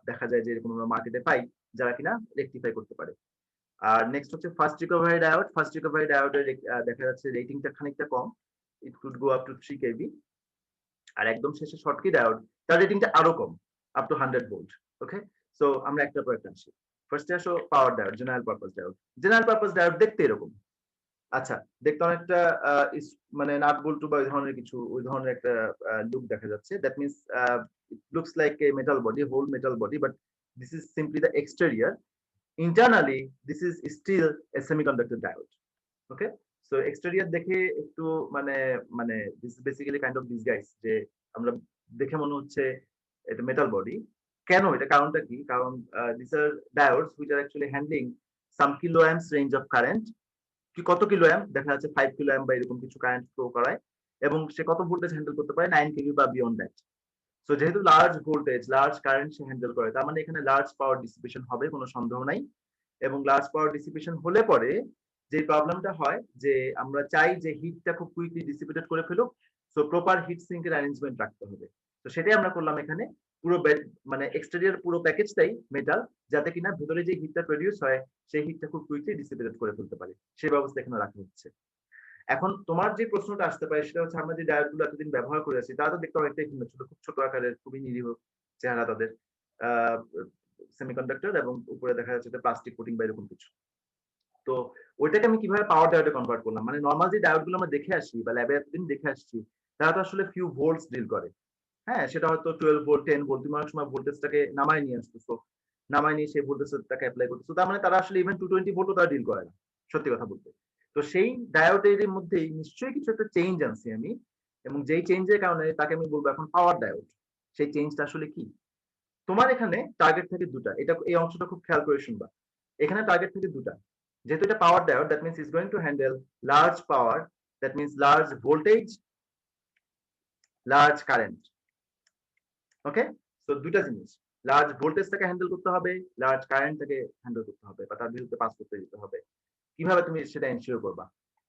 দেখা যায় যে এরকম আমরা মার্কেটে পাই যারা কিনা রেকটিফাই করতে পারে। আর নেক্সট হচ্ছে fast recovery diode. Fast recovery ডায়োডের দেখা যাচ্ছে রেটিংটা খানিকটা কম, it could go up to 3 kV. আর একদম শেষে শর্টকি ডায়োড, তার রেটিংটা আরো কম, up to 100 volt. Okay, so আমরা একটার পর একটা আসি। ফার্স্টে আসো power diode, general purpose diode. General purpose diode দেখতে এরকম। আচ্ছা, দেখতে অনেকটা মানে নাট বল্টু বা ওই ধরনের কিছু, ওই ধরনের একটা লুক দেখা যাচ্ছে। That means it looks like a metal body, whole metal body, but this is simply the exterior. Internally, this is still a semiconductor diode. Okay, so exterior দেখে একটু মানে মানে this is basically kind of disguise, যে আমরা দেখে মনে হচ্ছে এটা মেটাল বডি। কেন? এটা কারণটা কি? কারণ these are diodes which are actually handling some kiloamps range of current. কি কত কিলো অ্যাম্প? দেখা যাচ্ছে 5 কিলো অ্যাম্প বা এরকম কিছু কারেন্ট ফ্লো করায়, এবং সে কত ভোল্টেজ হ্যান্ডেল করতে পারে? 9 কেভি বা বিয়ন্ড দ্যাট। সো যেহেতু লার্জ ভোল্টেজ, লার্জ কারেন্ট সে হ্যান্ডেল করে, তার মানে এখানে লার্জ পাওয়ার ডিসিপেশন হবে, কোনো সন্দেহ নাই। এবং লার্জ পাওয়ার ডিসিপেশন হলে পরে যে প্রবলেমটা হয়, যে আমরা চাই যে হিটটা খুব কুইকলি ডিসিপেটেড করে ফেলুক, সো প্রপার হিট সিঙ্কের অ্যারেঞ্জমেন্ট রাখতে হবে। তো সেটাই আমরা করলাম এখানে। পুরো মানে এক্সটেরিয়র পুরো প্যাকেজটাই মেটাল, যাতে কিনা ভেতরে যে হিটটা প্রডিউস হয় সেই হিটটা খুব কুইকলি ডিসিপেটেড করে ফেলতে পারে, সেই ব্যবস্থা এখানে রাখা হচ্ছে। এখন তোমার যে প্রশ্নটা আসতে পারে সেটা হচ্ছে, আমরা যে ডায়োড গুলো এতদিন ব্যবহার করে আসছি তারা তো দেখতে অনেকটাই ভিন্ন ছিল, খুব ছোট আকারের, খুবই নিরীহ চেহারা তাদের, সেমিকন্ডাক্টর, এবং উপরে দেখা যাচ্ছে প্লাস্টিক কোটিং বা এরকম কিছু। তো ওইটাকে আমি কিভাবে পাওয়ার ডায়োডে কনভার্ট করলাম? মানে নরমাল যে ডায়োড গুলো আমরা দেখে আসি বা ল্যাবে এতদিন দেখে আসছি, তারা তো আসলে ফিউ ভোল্টস ডিল করে। হ্যাঁ, সেটা হয়তো 12 ভোল্ট, 10 ভোল্ট, তুমি অনেক সময় ভোল্টেজটাকে নামায় নিয়ে আসতেছো, নামায় নিয়ে সেই ভোল্টেজটাকে অ্যাপ্লাই করতেছো। তার মানে তারা আসলে ইভেন 220 ভোল্টও তারা ডিল করে না, সত্যি কথা বলতে। তো সেই ডায়োডের মধ্যেই নিশ্চয়ই কিছু একটা চেঞ্জ আনছি আমি, এবং যেই চেঞ্জের কারণে তাকে আমি বলবো এখন পাওয়ার ডায়োড। সেই চেঞ্জটা আসলে কি? তোমার এখানে টার্গেট থাকে দুটা, এটা এই অংশটা খুব খেয়াল করে শুনবা। এখানে টার্গেট থাকে দুটা। যেহেতু এটা power diode, that means is going to handle large power, that means large voltage, large current. Okay, so দুটা জিনিস, লার্জ ভোল্টেজটাকে হ্যান্ডেল করতে হবে, লার্জ কারেন্টটাকে হ্যান্ডেল করতে হবে, বা তার বিরুদ্ধে পাস করতে দিতে হবে। কিভাবে তুমি সেটা এনশিওর করবা?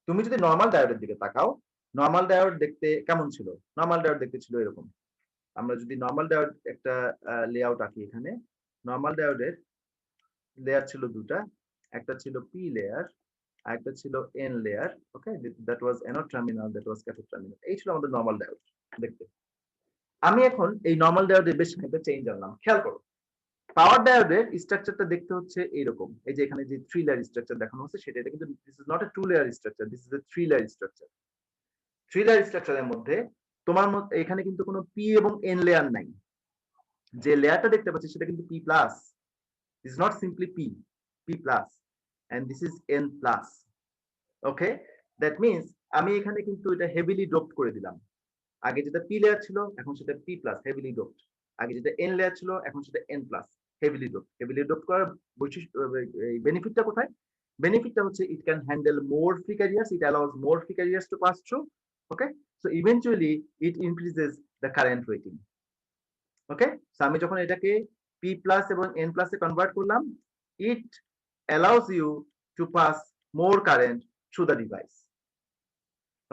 তুমি যদি নর্মাল ডায়োডের দিকে তাকাও, নর্মাল ডায়োড দেখতে কেমন ছিল? নর্মাল ডায়োড দেখতে ছিল এরকম। আমরা যদি নর্মাল ডায়োড একটা লেআউট আঁকি এখানে, নর্মাল ডায়োডের লেয়ার ছিল দুটা, একটা ছিল পি লেয়ার, আর একটা ছিল N layer. Okay, that was anode terminal, that was cathode terminal. এই ছিল আমাদের নর্মাল ডায়োড দেখতে। আমি এখন এই নর্মাল ডায়োডের বেশ একটা চেঞ্জ আনলাম, খেয়াল করো। পাওয়ার ডায়োডের স্ট্রাকচারটা দেখতে হচ্ছে এইরকম, এই যে এখানে যে 3 লেয়ার স্ট্রাকচার দেখানো হচ্ছে সেটা, এটা কিন্তু this is not a 2 layer structure, this is A 3 layer structure. 3 layer স্ট্রাকচারের মধ্যে তোমার এখানে কিন্তু কোনো পি এবং এন লেয়ার নাই। যে লেয়ারটা দেখতে পাচ্ছি সেটা কিন্তু P plus, is not simply P, P plus, and this is N plus. Okay, that means আমি এখানে কিন্তু এটা হেভিলি ডোপড করে দিলাম। আগে যেটা P লেয়ার ছিল এখন সেটা P plus হেভিলি ডোপড। আগে যেটা N লেয়ার ছিল এখন সেটা N plus heavily doped. Heavily doped করার বৈশিষ্ট্য, বেনিফিটটা কোথায়? বেনিফিটটা হচ্ছে it can handle more free carriers, it allows more free carriers to pass through. Okay, so eventually it increases the current rating. Okay, so আমি যখন এটাকে P প্লাস এবং N প্লাসে convert করলাম, it allows you to pass more current through the device.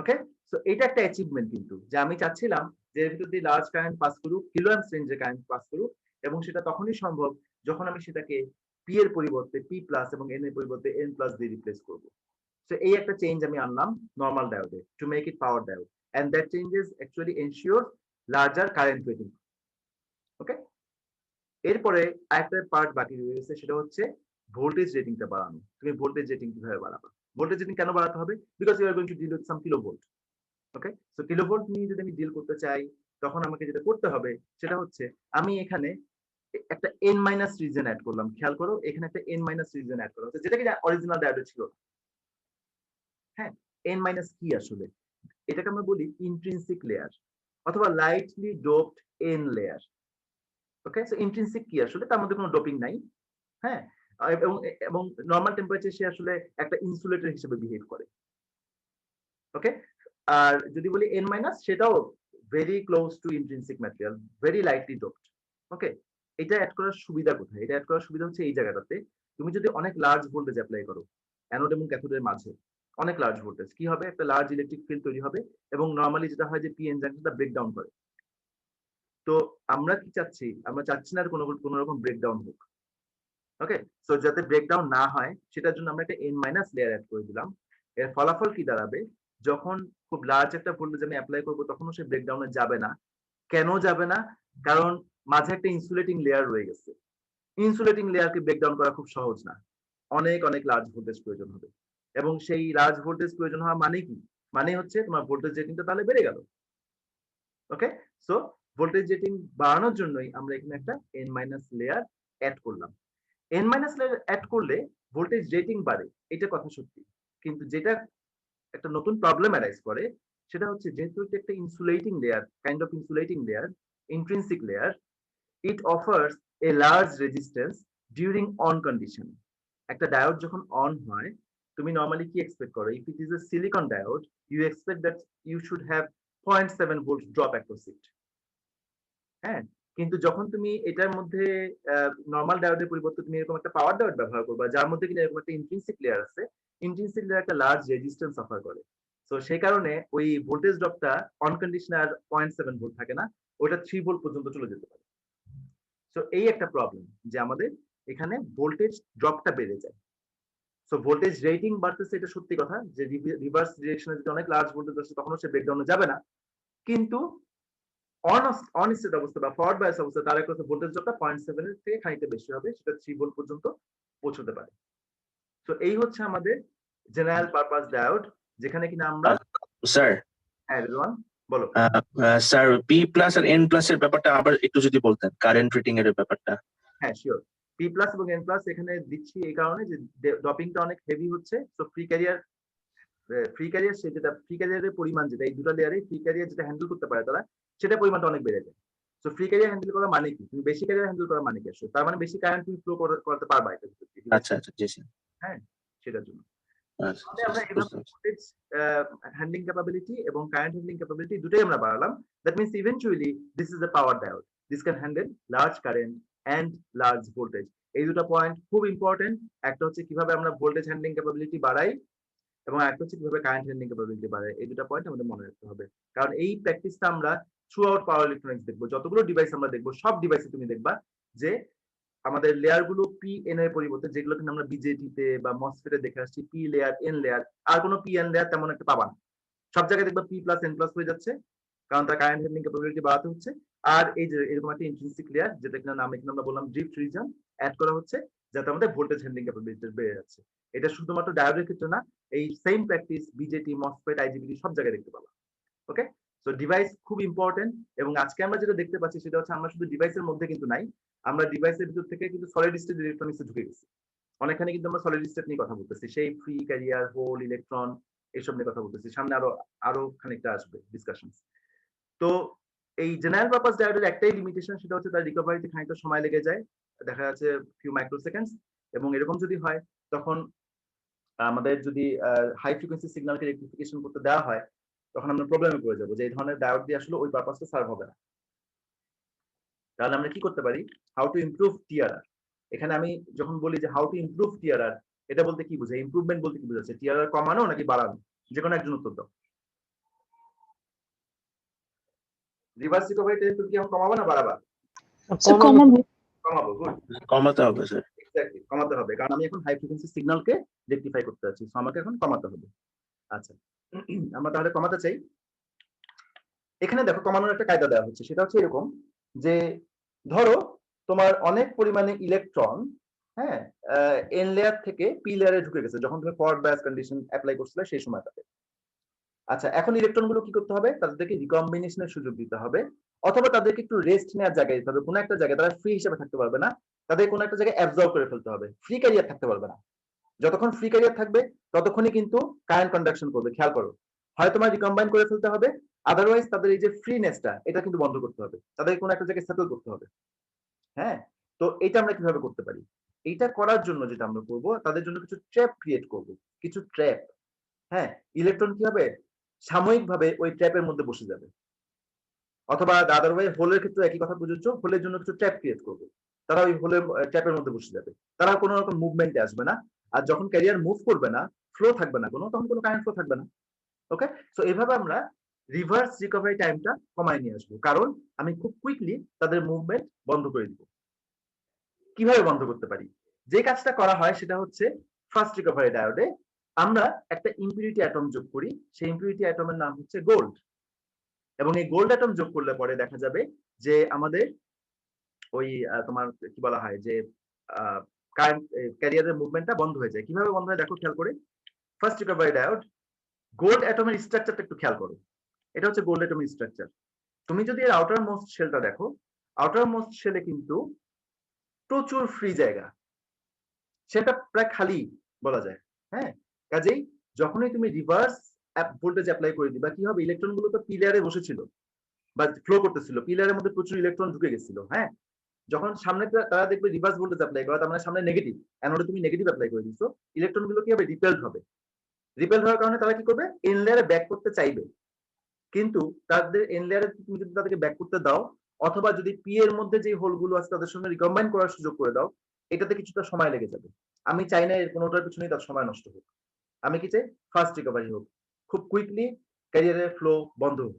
Okay, so এটা একটা achievement কিন্তু, যে আমি চাচ্ছিলাম যে এর ভিতর দিয়ে লার্জ কারেন্ট পাস করুক, কিলো অ্যাম্পস রেঞ্জে কারেন্ট পাস করুক, এবং সেটা তখনই সম্ভব যখন আমি সেটাকে P এর পরিবর্তে P প্লাস এবং N এর পরিবর্তে N প্লাস দিয়ে রিপ্লেস করব। সো এই একটা চেঞ্জ আমি আনলাম নর্মাল ডায়োডে to make it power diode, and that changes actually ensure larger current rating. Okay, এরপরে আরেকটা পার্ট বাকি রয়েছে, সেটা হচ্ছে ভোল্টেজ রেটিংটা বাড়ানো। তুমি ভোল্টেজ রেটিং কিভাবে বাড়াবা? ভোল্টেজ রেটিং কেন বাড়াতে হবে? Because you are going to deal with some kilovolt. Okay, so kilovolt নিয়ে যদি আমি ডিল করতে চাই, তখন আমাকে যেটা করতে হবে সেটা হচ্ছে আমি এখানে একটা এন মাইনাস রিজন অ্যাড করলাম। খেয়াল করো, এখানে একটা এন মাইনাস রিজন অ্যাড করা হচ্ছে, যেটা কি অরিজিনাল ডায়োডে ছিল। হ্যাঁ, এন মাইনাস কি আসলে? এটাকে আমরা বলি ইন্ট্রিনসিক লেয়ার, অথবা লাইটলি ডোপড এন লেয়ার। ওকে, সো ইন্ট্রিনসিক কি আসলে তার মধ্যে কোনো ডোপিং নাই, হ্যাঁ, এবং এবং নরমাল টেম্পারেচার সে আসলে একটা ইনসুলেটর হিসেবে বিহেভ করে। ওকে, আর যদি বলি এন মাইনাস সেটাও very close to intrinsic material, very lightly doped. Okay, এটা অ্যাড করার সুবিধা কোথায়? এটা অ্যাড করার সুবিধা হচ্ছে এই জায়গাটাতে, তুমি যদি অনেক লার্জ ভোল্টেজ অ্যাপ্লাই করো অ্যানোড এবং ক্যাথোডের মাঝে, অনেক লার্জ ভোল্টেজ, কি হবে? একটা লার্জ ইলেকট্রিক ফিল্ড তৈরি হবে এবং নরমালি যেটা হয় যে পিএন জাংশনটা ব্রেকডাউন করে। তো আমরা কি চাচ্ছি? আমরা চাচ্ছি না আর কোনো রকম ব্রেকডাউন হোক। ওকে, সো যাতে ব্রেকডাউন না হয় সেটার জন্য আমরা একটা এন মাইনাস লেয়ার অ্যাড করে দিলাম। এর ফলাফল কি দাঁড়াবে? যখন খুব লার্জ একটা ভোল্টেজ আমি অ্যাপ্লাই করবো তখনও সে ব্রেকডাউনে যাবে না। কেন যাবে না? কারণ মাঝে একটা ইনসুলেটিং লেয়ার রয়ে গেছে। ইনসুলেটিং লেয়ারকে ব্রেকডাউন করা খুব সহজ না। অনেক অনেক লার্জ ভোল্টেজ প্রয়োজন হবে। এবং সেই লার্জ ভোল্টেজ প্রয়োজন হওয়া মানে কি? মানে হচ্ছে তোমার ভোল্টেজ রেটিংটা তাহলে বেড়ে গেল। ওকে, সো ভোল্টেজ রেটিং বাড়ানোর জন্যই আমরা এখানে একটা এন মাইনাস লেয়ার অ্যাড করলাম। এন মাইনাস লেয়ার অ্যাড করলে ভোল্টেজ রেটিং বাড়ে, এটা কথা সত্যি। কিন্তু যেটা একটা নতুন প্রবলেম অ্যারাইজ করে সেটা হচ্ছে যেহেতু এটা একটা insulating layer, kind of insulating layer, intrinsic layer, it offers a large resistance during on condition. একটা ডায়োড যখন অন হয় তুমি নরমালি কি এক্সপেক্ট করো? If it is a silicon diode you expect that you should have 0.7 volt drop across it. হ্যাঁ, কিন্তু যখন তুমি এটার মধ্যে নরমাল ডায়োডের পরিবর্তে তুমি এরকম একটা পাওয়ার ডায়োড ব্যবহার করবা যার মধ্যে কিনা এরকম একটা ইন্ট্রিনসিক লেয়ার আছে, ইন্ট্রিনসিক লেয়ার একটা লার্জ রেজিস্ট্যান্স অফার করে। সো সেই কারণে ওই ভোল্টেজ ড্রপটা অন কন্ডিশনে আর 0.7 ভোল্ট থাকে না, ওটা 3 ভোল্ট পর্যন্ত চলে যেতে পারে। সো এই একটা প্রবলেম যে আমাদের এখানে ভোল্টেজ ড্রপটা বেড়ে যায়। সো ভোল্টেজ রেটিং বাড়তেছে, এটা সত্যি কথা যে রিভার্স ডিরেকশনে যদি অনেক লার্জ ভোল্টেজ আসে তখনও সে ব্রেকডাউনে যাবে না। কিন্তু অন স্টেট অবস্থা বা ফরওয়ার্ড বায়াস অবস্থা তার একটা ভোল্টেজ ড্রপটা 0.7 এর থেকে খানিকটা বেশি হবে, সেটা 3 ভোল্ট পর্যন্ত পৌঁছতে পারে। তো এই হচ্ছে আমাদের জেনারেল পারপাস ডায়োড, যেখানে কিনা আমরা স্যার হ্যাঁ রিজওয়ান বলো। স্যার পি প্লাস আর এন প্লাস এর ব্যাপারটা আবার একটু যদি বলতেন, কারেন্ট রেটিং এর ব্যাপারটা। হ্যাঁ শিওর, পি প্লাস এবং এন প্লাস এখানে দিচ্ছি এই কারণে যে ড্রপিংটা অনেক হেভি হচ্ছে। তো ফ্রি ক্যারিয়ার সে যেটা ফ্রি ক্যারিয়ারের পরিমাণ যেটা এই দুটো লেয়ারে ফ্রি ক্যারিয়ার যেটা হ্যান্ডেল করতে পারে তারা, সেটা পরিমাণটা অনেক বেড়ে যায়। সো ফ্রি ক্যারিয়ার হ্যান্ডেল করা মানে কি? তুমি বেশি ক্যারিয়ার হ্যান্ডেল করা মানে কি আসলে? তার মানে বেশি কারেন্ট তুমি ফ্লো করতে পারবা এটা। আচ্ছা আচ্ছা, জি স্যার। হ্যাঁ, সেটার জন্য আচ্ছা, আমরা এভাবে ভোল্টেজ হ্যান্ডলিং ক্যাপাবিলিটি এবং কারেন্ট হ্যান্ডলিং ক্যাপাবিলিটি দুটোই আমরা বাড়ালাম। That means eventually this is a power diode, this can handle large current and large voltage. এই দুটো পয়েন্ট খুব ইম্পর্টেন্ট। একটা হচ্ছে কিভাবে আমরা ভোল্টেজ হ্যান্ডলিং ক্যাপাবিলিটি বাড়াই এবং একটা হচ্ছে কিভাবে কারেন্ট হ্যান্ডলিং ক্যাপাবিলিটি বাড়াই। এই দুটো পয়েন্ট আমাদের মনে রাখতে হবে, কারণ এই প্র্যাকটিসটা আমরা থ্রু আউট পাওয়ার ইলেকট্রনিক্স দেখবো। যতগুলো ডিভাইস আমরা দেখবো সব ডিভাইসে তুমি দেখবা যে আমাদের লেয়ার গুলো পি এন এর পরিবর্তে, যেগুলো কিন্তু আমরা বিজেটিতে বা মসফেটে দেখে আসছি পি লেয়ার এন লেয়ার, আর কোনো পি এন লেয়ার তেমন একটা পাবা না। সব জায়গায় দেখবা পি প্লাস এন প্লাস হয়ে যাচ্ছে, কারণ তার কারেন্ট হ্যান্ডলিং ক্যাপাবিলিটি বাড়াতে হচ্ছে। আর এই যে এরকম একটা ইন্ট্রিনসিক লেয়ার যেটা কিনা নাম এখানে আমরা বললাম ড্রিফট রিজন অ্যাড করা হচ্ছে, যাতে আমাদের ভোল্টেজ হ্যান্ডলিং ক্যাপাবিলিটি বেড়ে যাচ্ছে। এটা শুধুমাত্র ডায়োডের ক্ষেত্রে না, এই সেম প্র্যাকটিস বিজেটি মসফেট আইজিবিটি সব জায়গায় দেখতে পাবা। ওকে, সো ডিভাইস খুব ইম্পর্টেন্ট। এবং আজকে আমরা যেটা দেখতে পাচ্ছি সেটা হচ্ছে আমরা শুধু ডিভাইসের মধ্যে কিন্তু নাই, আমরা ডিভাইসের ভিতর থেকে কিন্তু সলিড স্টেট ইলেকট্রনিক্সে ঢুকে গেছি। অনেকখানি কিন্তু আমরা সলিড স্টেট নিয়ে কথা বলতেছি, সেই ফ্রি ক্যারিয়ার হোল ইলেকট্রন এসব নিয়ে কথা বলতেছি। সামনে আরো খানিকটা আসবে ডিসকাশন। তো এই জেনারেল পারপাস ডায়োডের একটাই লিমিটেশন, সেটা হচ্ছে তার রিকভারিতে খানিকটা সময় লেগে যায়, দেখা যাচ্ছে ফিউ মাইক্রোসেকেন্ডস। এবং এরকম যদি হয় তখন আমাদের যদি হাই ফ্রিকোয়েন্সি সিগন্যালকে রেকটিফিকেশন করতে দেওয়া হয় তখন আমরা প্রবলেমে পড়ে যাবো যে এই ধরনের ডায়োড দিয়ে আসলে ওই পারপাসটা সার্ভ হবে না। তাহলে আমরা কি করতে পারি? How to improve TRR. এখানে আমি যখন বলি যে হাউ টু ইমপ্রুভ টিআরআর, এটা বলতে কি বোঝায়? ইমপ্রুভমেন্ট বলতে কি বোঝাচ্ছে? টিআরআর কমানো নাকি বাড়ানো? যে কোনো একজন উত্তর দাও। রিভার্স রিকভারি টেস্ট কি এখন কমাবো না বাড়াবা? কমাবো। গুড, কমাতে হবে স্যার। এক্স্যাক্টলি, কমাতে হবে, কারণ আমি এখন হাই ফ্রিকোয়েন্সি সিগন্যালকে রেকটিফাই করতে যাচ্ছি, সো আমাকে এখন কমাতে হবে। আচ্ছা, আমরা তাহলে কমাতে চাই। এখানে দেখো কমানোর একটা কায়দা দেওয়া হচ্ছে, সেটা হচ্ছে এরকম যে ধরো তোমার অনেক পরিমাণে ইলেকট্রন হ্যাঁ এন লেয়ার থেকে পি লেয়ারে ঢুকে গেছে যখন তুমি ফরওয়ার্ড বায়াস কন্ডিশন অ্যাপ্লাই করছিলে সেই সময়টাতে। আচ্ছা, এখন ইলেকট্রন গুলো কি করতে হবে? তাদেরকে রিকম্বিনেশনের সুযোগ দিতে হবে, অথবা তাদেরকে একটু রেস্ট নেওয়ার জায়গায় দিতে হবে। কোনো একটা জায়গায় তারা ফ্রি হিসেবে থাকতে পারবে না, তাদের কোনো একটা জায়গায় অ্যাবজর্ব করে ফেলতে হবে। ফ্রি ক্যারিয়ার থাকতে পারবে না। যতক্ষণ ফ্রি ক্যারিয়ার থাকবে ততক্ষণই কিন্তু কারেন্ট কন্ডাকশন করবে। খেয়াল করো, হয় তোমার রিকম্বাইন করে ফেলতে হবে, আদারওয়াইজ তাদের এই যে ফ্রিনেসটা এটা কিন্তু বন্ধ করতে হবে, তাদের কোনো একটা জায়গায় সেটেল করতে হবে। হ্যাঁ, তো এটা আমরা কিভাবে করতে পারি? এইটা করার জন্য যেটা আমরা করব, তাদের জন্য কিছু ট্র্যাপ ক্রিয়েট করব, কিছু ট্র্যাপ। হ্যাঁ, ইলেকট্রন কি হবে, সাময়িকভাবে ওই ট্র্যাপের মধ্যে বসে যাবে। অথবা the other way হোলের ক্ষেত্রে একই কথা প্রযোজ্য, হোলের জন্য কিছু ট্র্যাপ ক্রিয়েট করব। তারা ওই হোলের ট্র্যাপের মধ্যে বসে যাবে। তারা কোনো রকম মুভমেন্টে আসবে না। আর যখন ক্যারিয়ার মুভ করবে না, ফ্লো থাকবে না কোনো, তখন কোনো কারেন্ট ফ্লো থাকবে না। ওকে? সো এভাবে আমরা রিভার্স রিকভারি টাইমটা কমায় নিয়ে আসবো। কারণ আমি খুব কুইকলি তাদের মুভমেন্ট বন্ধ করে দিব। কিভাবে বন্ধ করতে পারি? যে কাজটা করা হয় সেটা হচ্ছে ফার্স্ট রিকভারি ডায়োডে আমরা একটা ইম্পিউরিটি অ্যাটম যোগ করি। সেই ইম্পিউরিটি অ্যাটমের নাম হচ্ছে গোল্ড। এবং এই গোল্ড অ্যাটম যোগ করলে পরে দেখা যাবে যে আমাদের ওই তোমার কি বলা হয় যে কারেন্ট ক্যারিয়ারের মুভমেন্টটা বন্ধ হয়ে যায়। কিভাবে বন্ধ হয় দেখো খেয়াল করে। ফার্স্ট রিকভারি ডায়োড গোল্ড অ্যাটমের স্ট্রাকচারটা একটু খেয়াল করো। এটা হচ্ছে গোল্ড অ্যাটমের স্ট্রাকচার। তুমি যদি এর আউটার মোস্ট শেলটা দেখো, আউটার মোস্ট শেলে কিন্তু প্রচুর ফ্রি জায়গা, সেটা প্রায় খালি বলা যায়। হ্যাঁ, কাজেই যখনই তুমি রিভার্স ভোল্টেজ অ্যাপ্লাই করে দিবা কি হবে, ইলেকট্রন গুলো তো পিলারে বসেছিল বা ফ্লো করতেছিল, পিলারের মধ্যে প্রচুর ইলেকট্রন ঢুকে গেছিল। হ্যাঁ, যখন সামনে তারা দেখবে রিভার্স ভোল্টেজ অ্যাপ্লাই করা, তার মানে সামনে নেগেটিভ, অ্যানোডে তুমি নেগেটিভ অ্যাপ্লাই করে দিচ্ছ, ইলেকট্রন গুলো কি হবে, রিপেলড হবে। রিপেলড হওয়ার কারণে তারা কি করবে, এন লেয়ারে ব্যাক করতে চাইবে। কিন্তু তাদের এন লেয়ারে তুমি যদি তাদেরকে ব্যাক করতে দাও, অথবা যদি পি এর মধ্যে যে হোলগুলো আছে তাদের সঙ্গে রিকম্বাইন করার সুযোগ করে দাও, এটাতে কিছুটা সময় লেগে যাবে। আমি চাই না এর কোনোটার পিছনেই তার সময় নষ্ট হোক। আমি কি চাই, ফার্স্ট রিকভারি হোক, খুব কুইকলি ক্যারিয়ারের ফ্লো বন্ধ হোক।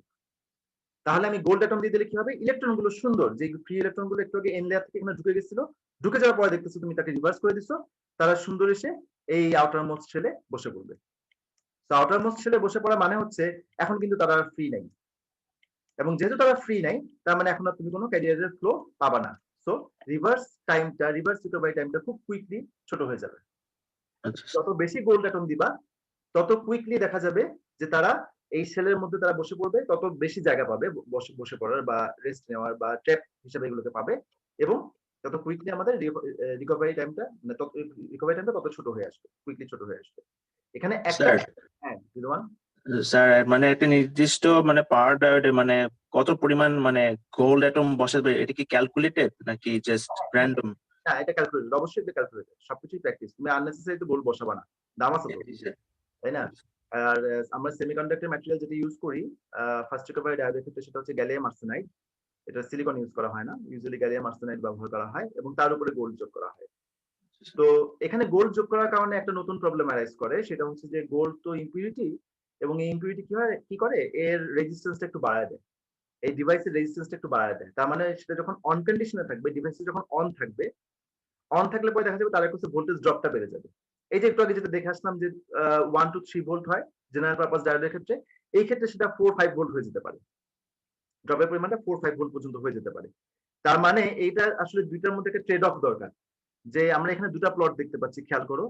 তাহলে আমি গোল্ড অ্যাটম দিয়ে দিলে কি হবে, ইলেকট্রন গুলো সুন্দর, যে ফ্রি ইলেকট্রন গুলো একটু আগে এন লেয়ার থেকে এখানে ঢুকে গেছিল, ঢুকে যাওয়ার পরে দেখতেছো তুমি তাকে রিভার্স করে দিছো, তারা সুন্দর এসে এই আউটার মোস্ট শেলে বসে পড়বে। তো আউটার মোস্ট শেলে বসে পড়া মানে হচ্ছে এখন কিন্তু তারা ফ্রি নাই, এবং যেহেতু তারা ফ্রি নাই তার মানে এখন আর তুমি কোনো ক্যারিয়ারের ফ্লো পাবা না। সো রিভার্স টাইমটা, রিভার্স রিকভারি টাইমটা খুব কুইকলি ছোট হয়ে যাবে। আচ্ছা যত বেশি গোল্ড অ্যাটম দিবা তত কুইকলি দেখা যাবে যে তারা এই সেলের মধ্যে তারা বসে পড়বে, তত বেশি জায়গা পাবে বসে বসে পড়ার বা রেস্ট নেওয়ার বা ট্র্যাপ হিসেবে এগুলোকে পাবে, এবং তত কুইকলি আমাদের রিকভারি টাইমটা মানে তত রিকভারি টাইমটা তত ছোট হয়ে আসবে, কুইকলি ছোট হয়ে আসবে। এখানে একটা, স্যার। হ্যাঁ বিদ্যমান, স্যার মানে একটা নির্দিষ্ট মানে পাওয়ার ডায়োডে মানে কত পরিমাণ মানে গোল্ড অ্যাটম বসাবে, এটা কি ক্যালকুলেটেড নাকি জাস্ট র্যান্ডম? না এটা ক্যালকুলেটেড, অবশ্যই এটা ক্যালকুলেটেড, সবকিছুই প্র্যাকটিস, তুমি আননেসেসারি তো গোল বসাবা না, দাম আছে তো, তাই না? আর আমরা সেমিকন্ডাক্টর ম্যাটেরিয়াল যেটা ইউজ করি ফার্স্ট রিকভারি ডায়োডের ক্ষেত্রে সেটা হচ্ছে গ্যালিয়াম আর্সেনাইড। এটা সিলিকন ইউজ করা হয় না, ইউজুয়ালি গ্যালিয়াম আর্সেনাইড ব্যবহার করা হয় এবং তার উপরে গোল্ড যোগ করা হয়। তো এখানে গোল্ড যোগ করার কারণে একটা নতুন প্রবলেম অ্যারাইজ করে, সেটা হচ্ছে যে গোল্ড তো ইম্পিউরিটি, এবং এই ইম্পিউরিটি কি হয়, কি করে, এর রেজিস্ট্যান্সটা একটু বাড়ায় দেয়, এই ডিভাইসের রেজিস্ট্যান্সটা একটু বাড়ায় দেয়। তার মানে সেটা যখন অন কন্ডিশনে থাকবে, ডিভাইসে যখন অন থাকবে, অন থাকলে পরে দেখা যাবে তার কাছে ভোল্টেজ ড্রপটা বেড়ে যাবে। এই যে একটু আগে যেটা দেখে আসলাম যে 1 to 3 ভোল্ট হয় জেনারেল পারপাস ডায়োডের ক্ষেত্রে, এই ক্ষেত্রে সেটা 4-5 ভোল্ট হয়ে যেতে পারে, ড্রপের পরিমাণটা 4-5 ভোল্ট পর্যন্ত হয়ে যেতে পারে। তার মানে এইটা আসলে দুইটার মধ্যে একটা ট্রেড অফ দরকার, যে আমরা এখানে দুটা প্লট দেখতে পাচ্ছি, খেয়াল করো।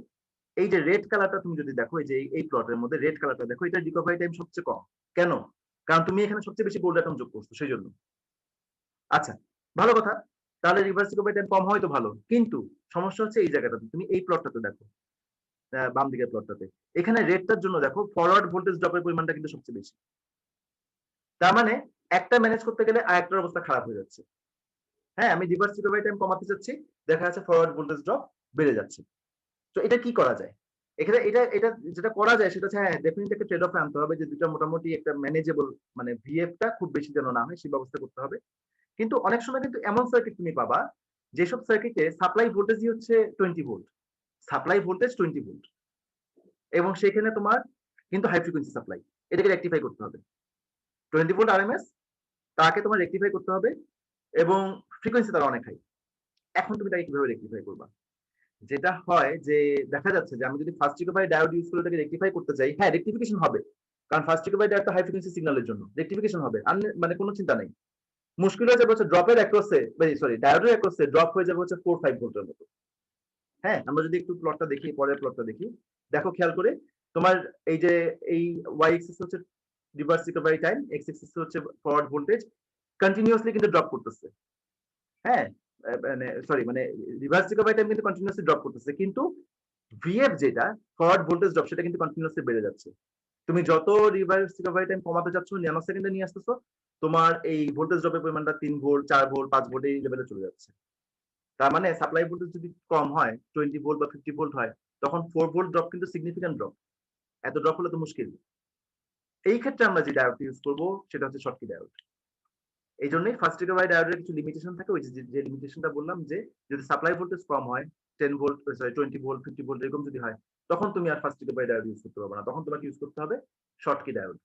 এই যে রেড কালারটা তুমি যদি দেখো, এই যে এই প্লটের মধ্যে রেড কালারটা দেখো, এটা রিকভারি টাইম সবচেয়ে কম। কেন? কারণ তুমি এখানে সবচেয়ে বেশি গোল্ড অ্যাটম যোগ করছো সেই জন্য। আচ্ছা, ভালো কথা, তাহলে রিভার্স রিকভারি টাইম কম হয় তো ভালো, কিন্তু সমস্যা হচ্ছে এই জায়গাটাতে, তুমি এই প্লটটাতে দেখো, বাম দিকের প্লটটাতে, এখানে রেডটার জন্য দেখো ফরওয়ার্ড ভোল্টেজ ড্রপের পরিমাণটা কিন্তু সবচেয়ে বেশি। তার মানে একটা ম্যানেজ করতে গেলে আরেকটার অবস্থা খারাপ হয়ে যাচ্ছে। হ্যাঁ, আমি রিভার্স রিকভারি টাইম কমাতে চাচ্ছি, দেখা যাচ্ছে ফরওয়ার্ড ভোল্টেজ ড্রপ বেড়ে যাচ্ছে। তো এটা কি করা যায়? এখানে এটা এটা যেটা করা যায় সেটা হচ্ছে, হ্যাঁ ডেফিনিটলি একটা ট্রেড অফ আনতে হবে, যে দুটো মোটামুটি একটা ম্যানেজেবল, মানে ভিএফটা খুব বেশি যেন না হয় সেই ব্যবস্থা করতে হবে। কিন্তু অনেক সময় কিন্তু এমন সার্কিট তুমি পাবা যেসব সার্কিটে সাপ্লাই ভোল্টেজই হচ্ছে 20 ভোল্ট, সাপ্লাই ভোল্টেজ 20 ভোল্ট, এবং সেখানে তোমার কিন্তু হাই ফ্রিকোয়েন্সি সাপ্লাই, এটাকে রেকটিফাই করতে হবে। 20 ভোল্ট আরএমএস, তাকে তোমার রেকটিফাই করতে হবে, এবং ফ্রিকোয়েন্সি তার অনেক হাই। এখন তুমি তাকে কিভাবে রেকটিফাই করবা? যেটা হয় যে দেখা যাচ্ছে যে আমি যদি ফার্স্ট রিকভারি ডায়োড ইউজ করে তাকে রেকটিফাই করতে চাই, হ্যাঁ রেকটিফিকেশন হবে, কারণ fast recovery diode high frequency সিগন্যালের জন্য রেকটিফিকেশন হবে, মানে কোনো চিন্তা নেই। মুশকিল হয়ে যাবে হচ্ছে ড্রপের অ্যাক্রসে, সরি ডায়োডের অ্যাক্রসে ড্রপ হয়ে যাবে হচ্ছে 4-5 ভোল্টের মতো। হ্যাঁ, আমরা যদি একটু প্লটটা দেখি, পরের প্লটটা দেখি, দেখো খেয়াল করে, তোমার এই যে এই ওয়াই এক্সিস হচ্ছে reverse recovery time, X axis হচ্ছে ফরওয়ার্ড ভোল্টেজ, কন্টিনিউয়াসলি কিন্তু ড্রপ করতেছে। হ্যাঁ, মানে সরি মানে রিভার্স রিকভারি টাইম কিন্তু কন্টিনিউয়াসলি ড্রপ করতেছে, কিন্তু ভিএফ যেটা ফরওয়ার্ড ভোল্টেজ ড্রপ সেটা কিন্তু কন্টিনিউয়াসলি বেড়ে যাচ্ছে। তুমি যত রিভার্স রিকভারি টাইম কমাতে যাচ্ছ, ন্যানো সেকেন্ডে নিয়ে আসতেছো, তোমার এই ভোল্টেজ ড্রপের পরিমাণটা 3 ভোল্ট 4 ভোল্ট 5 ভোল্ট এই লেভেলে চলে যাচ্ছে। তার মানে সাপ্লাই ভোল্টেজ যদি কম হয় 20 ভোল্ট বা 50 ভোল্ট হয়, তখন 4 ভোল্ট ড্রপ কিন্তু সিগনিফিক্যান্ট ড্রপ। এত ড্রপ হলে তো মুশকিল। এই ক্ষেত্রে আমরা যে ডায়োড ইউজ করবো সেটা হচ্ছে শর্টকি ডায়োড। এই জন্যই ফার্স্ট রিকভারি ডায়োডের কিছু লিমিটেশন থাকে, ওই যে লিমিটেশনটা বললাম যে যদি সাপ্লাই ভোল্টেজ কম হয় 10 ভোল্ট সরি 20 ভোল্ট 50 ভোল্ট এরকম যদি হয়, তখন তুমি আর ফার্স্ট রিকভারি ডায়োড ইউজ করতে পারবে না, তখন তোমাকে ইউজ করতে হবে শর্টকি ডায়োড।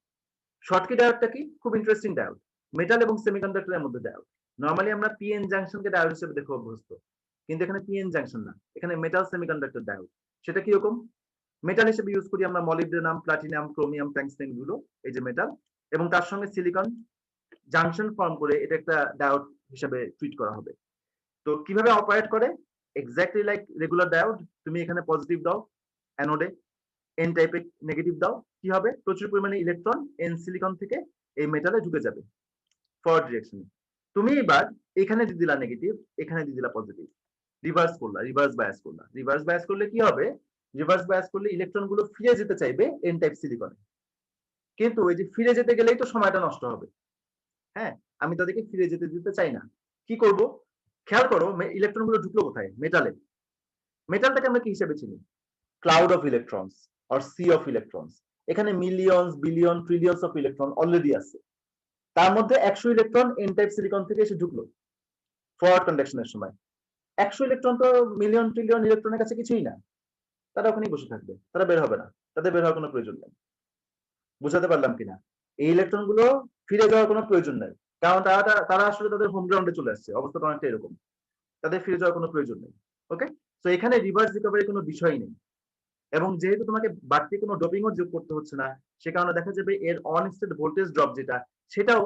শর্টকি ডায়োডটা কি? খুব ইন্টারেস্টিং ডায়োড, মেটাল এবং সেমিকন্ডাক্টরের মধ্যে ডায়োড। নরমালি আমরা পিএন জাংশনকে ডায়োড হিসেবে দেখে অভ্যস্ত, কিন্তু এখানে পিএন জাংশন না, এখানে মেটাল সেমিকন্ডাক্টর ডায়োড। সেটা কিরকম? মেটাল হিসেবে ইউজ করি আমরা মলিবডেনাম, প্লাটিনাম, ক্রোমিয়াম, টংস্টেন গুলো, এই যে মেটাল, এবং তার সঙ্গে সিলিকন জাংশন ফর্ম করে এটা একটা ডায়োড হিসেবে ট্রিট করা হবে। তো কিভাবে অপারেট করে? Exactly like regular diode. তুমি এখানে পজিটিভ দাও অ্যানোডে, এন টাইপে নেগেটিভ দাও, কি হবে? প্রচুর পরিমাণে ইলেকট্রন এন সিলিকন থেকে এই মেটালে ঢুকে যাবে ফরওয়ার্ড ডিরেকশনে। তুমি এবার এখানে দিয়ে দিলা নেগেটিভ, এখানে দিয়ে দিলা পজিটিভ, রিভার্স করলা, রিভার্স বায়াস করলা। রিভার্স বায়াস করলে কি হবে? রিভার্স বায়াস করলে ইলেকট্রন গুলো ফিরে যেতে চাইবে এন টাইপ সিলিকনে, কিন্তু ওই যে ফিরে যেতে গেলেই তো সময়টা নষ্ট হবে। হ্যাঁ, আমি তাদেরকে ফিরে যেতে দিতে চাই না। কি করব? খেয়াল করো ইলেকট্রন গুলো ঢুকলো কোথায়? মেটালে। মেটালটাকে আমরা কি হিসেবে চিনি? Cloud of electrons or sea of electrons. এখানে millions billion trillions of electron already আছে। তার মধ্যে 100 ইলেকট্রন এন টাইপ সিলিকন থেকে এসে ঢুকলো ফরওয়ার্ড কন্ডাকশনের সময়। 100 ইলেকট্রন তো মিলিয়ন ট্রিলিয়ন ইলেকট্রনের কাছে কিছুই না, তারা ওখানেই বসে থাকবে, তারা বের হবে না, তাদের বের হওয়ার কোনো প্রয়োজন নেই। বুঝাতে পারলাম কিনা? এই ইলেকট্রন গুলো ফিরে যাওয়ার কোনো প্রয়োজন নেই, কারণ তারা আসলে তাদের হোম গ্রাউন্ডে চলে আসছে। অবস্থাটা অনেকটা এরকম, তাদের ফিরে যাওয়ার কোনো প্রয়োজন নেই। ওকে, তো এখানে রিভার্স রিকভারির কোনো বিষয় নেই, এবং যেহেতু তোমাকে বাড়তি কোনো ড্রপিংও যোগ করতে হচ্ছে না, সে কারণে দেখা যাবে এর অন স্টেট ভোল্টেজ ড্রপ যেটা, সেটাও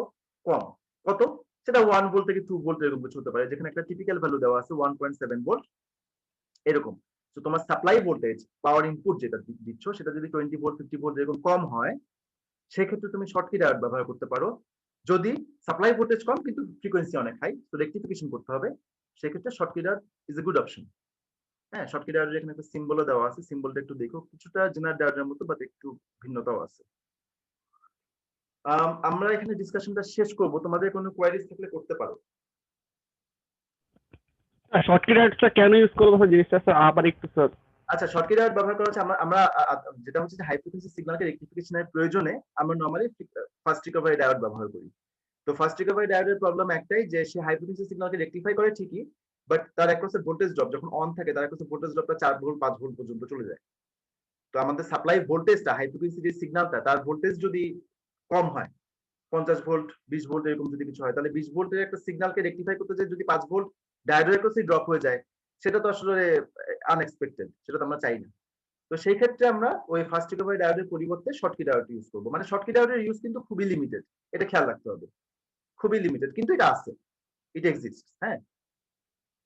কম। কত? সেটা 1 ভোল্ট থেকে 2 ভোল্ট এরকম কিছু হতে পারে, যেখানে একটা টিপিক্যাল ভ্যালু দেওয়া আছে 1.7 ভোল্ট এরকম। তো তোমার সাপ্লাই ভোল্টেজ, পাওয়ার ইনপুট যেটা দিচ্ছ, সেটা যদি 20 ভোল্ট 50 ভোল্ট এরকম কম হয়, সেক্ষেত্রে তুমি শর্টকি ডায়োড ব্যবহার করতে পারো। যদি সাপ্লাই ভোল্টেজ কম কিন্তু ফ্রিকোয়েন্সি অনেক হাই, তো রেকটিফিকেশন করতে হবে, সেক্ষেত্রে Schottky diode is a good option. হ্যাঁ, শর্টকি ডায়োডের এখানে একটা সিম্বলও দেওয়া আছে, সিম্বলটা একটু দেখো, কিছুটা জেনারেল ডায়োডের মতো বাট একটু ভিন্নতাও আছে। আমরা এখানে ডিসকাশনটা শেষ করব, তোমাদের কোনো কোয়ারিজ থাকলে করতে পারো। শর্টকি ডায়োডটা কেন ইউজ করবো স্যার, জিনিসটা স্যার আবার একটু স্যার। আচ্ছা, শর্টকি ডায়োড ব্যবহার করা হচ্ছে আমরা যেটা হচ্ছে যে হাই ফ্রিকোয়েন্সি সিগন্যালকে রেকটিফিকেশনের প্রয়োজনে আমরা নরমালি ফার্স্ট রিকভারি ডায়োড ব্যবহার করি। তো ফার্স্ট রিকভারি ডায়োডের প্রবলেম একটাই যে সে হাই ফ্রিকোয়েন্সি সিগন্যালকে রেকটিফাই করে ঠিকই, বাট তার অ্যাক্রসে ভোল্টেজ ড্রপ যখন অন থাকে, তার অ্যাক্রসে ভোল্টেজ ড্রপটা 4 ভোল্ট 5 ভোল্ট পর্যন্ত চলে যায়। তো আমাদের সাপ্লাই ভোল্টেজটা, হাই ফ্রিকোয়েন্সি যে সিগন্যালটা, তার ভোল্টেজ যদি কম হয় 50 ভোল্ট 20 ভোল্ট এরকম যদি কিছু হয়, তাহলে 20 ভোল্টের একটা সিগন্যালকে রেকটিফাই করতে যে যদি 5 ভোল্ট ডায়োডের অ্যাক্রসে ড্রপ হয়ে যায়, সেটা তো আসলে আনএক্সপেক্টেড, সেটা তো আমরা চাই না। তো সেই ক্ষেত্রে আমরা ওই ফার্স্ট রিকভারি ডায়োডের পরিবর্তে শর্টকি ডায়োড ইউজ করব। মানে শর্টকি ডায়োডের ইউজ কিন্তু খুবই লিমিটেড, এটা খেয়াল রাখতে হবে, খুবই লিমিটেড, কিন্তু এটা আছে, ইট এক্সিস্ট। হ্যাঁ,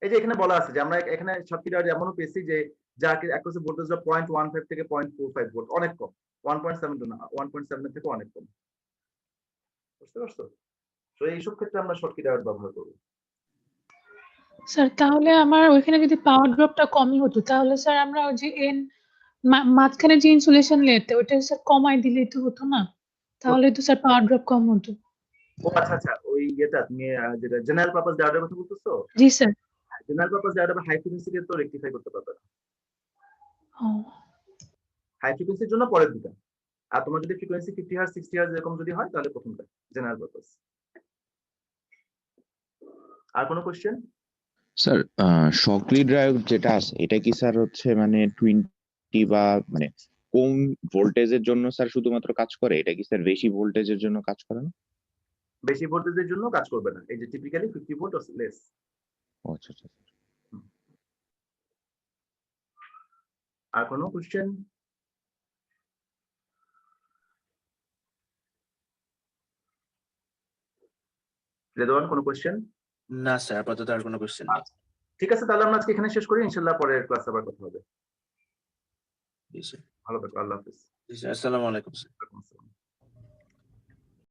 এই যে এখানে বলা আছে যে আমরা এখানে শর্টকি ডায়োড এমনও পেয়েছি যে যাকে অ্যাক্রসে ভোল্টেজ ড্রপ 0.15 থেকে 0.45 ভোল্ট, অনেক কম, 1.7 তো না, 1.7 এর থেকে অনেক কম। বুঝতে পারছো? তো এইসব ক্ষেত্রে আমরা শর্টকি ডায়োড ব্যবহার করব। স্যার তাহলে আমার ওইখানে যদি পাওয়ার ড্রপটা কমই হতো, তাহলে স্যার আমরা ওই যে মাঝখানে যে ইনসুলেশন লেয়ারটা, ওইটা স্যার কমাই দিলেই তো হতো না? তাহলে তো স্যার পাওয়ার ড্রপ কম হতো। ও আচ্ছা আচ্ছা, ওই ইয়েটা তুমি যেটা জেনারেল পারপাস ডায়োডের কথা বলতেছো, জি sir. General purpose diode high ফ্রিকোয়েন্সিকে তো রেকটিফাই করতে পারবে না। ও হাই ফ্রিকোয়েন্সির জন্য পরের দিকে, আর তোমার যদি ফ্রিকোয়েন্সি 50 হার্জ 60 হার্জ এরকম যদি হয়, তাহলে প্রথমটা জেনারেল পারপাস। আর কোনো কোশ্চেন? স্যার শর্টকি ডায়োড যেটা আছে এটা কি স্যার হচ্ছে মানে 20 বা মানে কোন ভোল্টেজের জন্য স্যার শুধুমাত্র কাজ করে, এটা কি স্যার বেশি ভোল্টেজের জন্য কাজ করে না? বেশি ভোল্টেজের জন্য কাজ করবে না, এই যে টিপিক্যালি 50 ভোল্ট অর লেস। ও আচ্ছা আচ্ছা। আর কোনো কোশ্চেন? রেদওয়ান, কোনো কোশ্চেন? না স্যার, আপাতত আর কোনো কোশ্চেন নেই। ঠিক আছে, তাহলে আমরা আজকে এখানে শেষ করি, ইনশাআল্লাহ পরের ক্লাসে আবার কথা হবে। জি স্যার। ভালো থাকো, আল্লাহ হাফেজ। জি স্যার, আসসালামু আলাইকুম স্যার। ওয়ালাইকুম আসসালাম।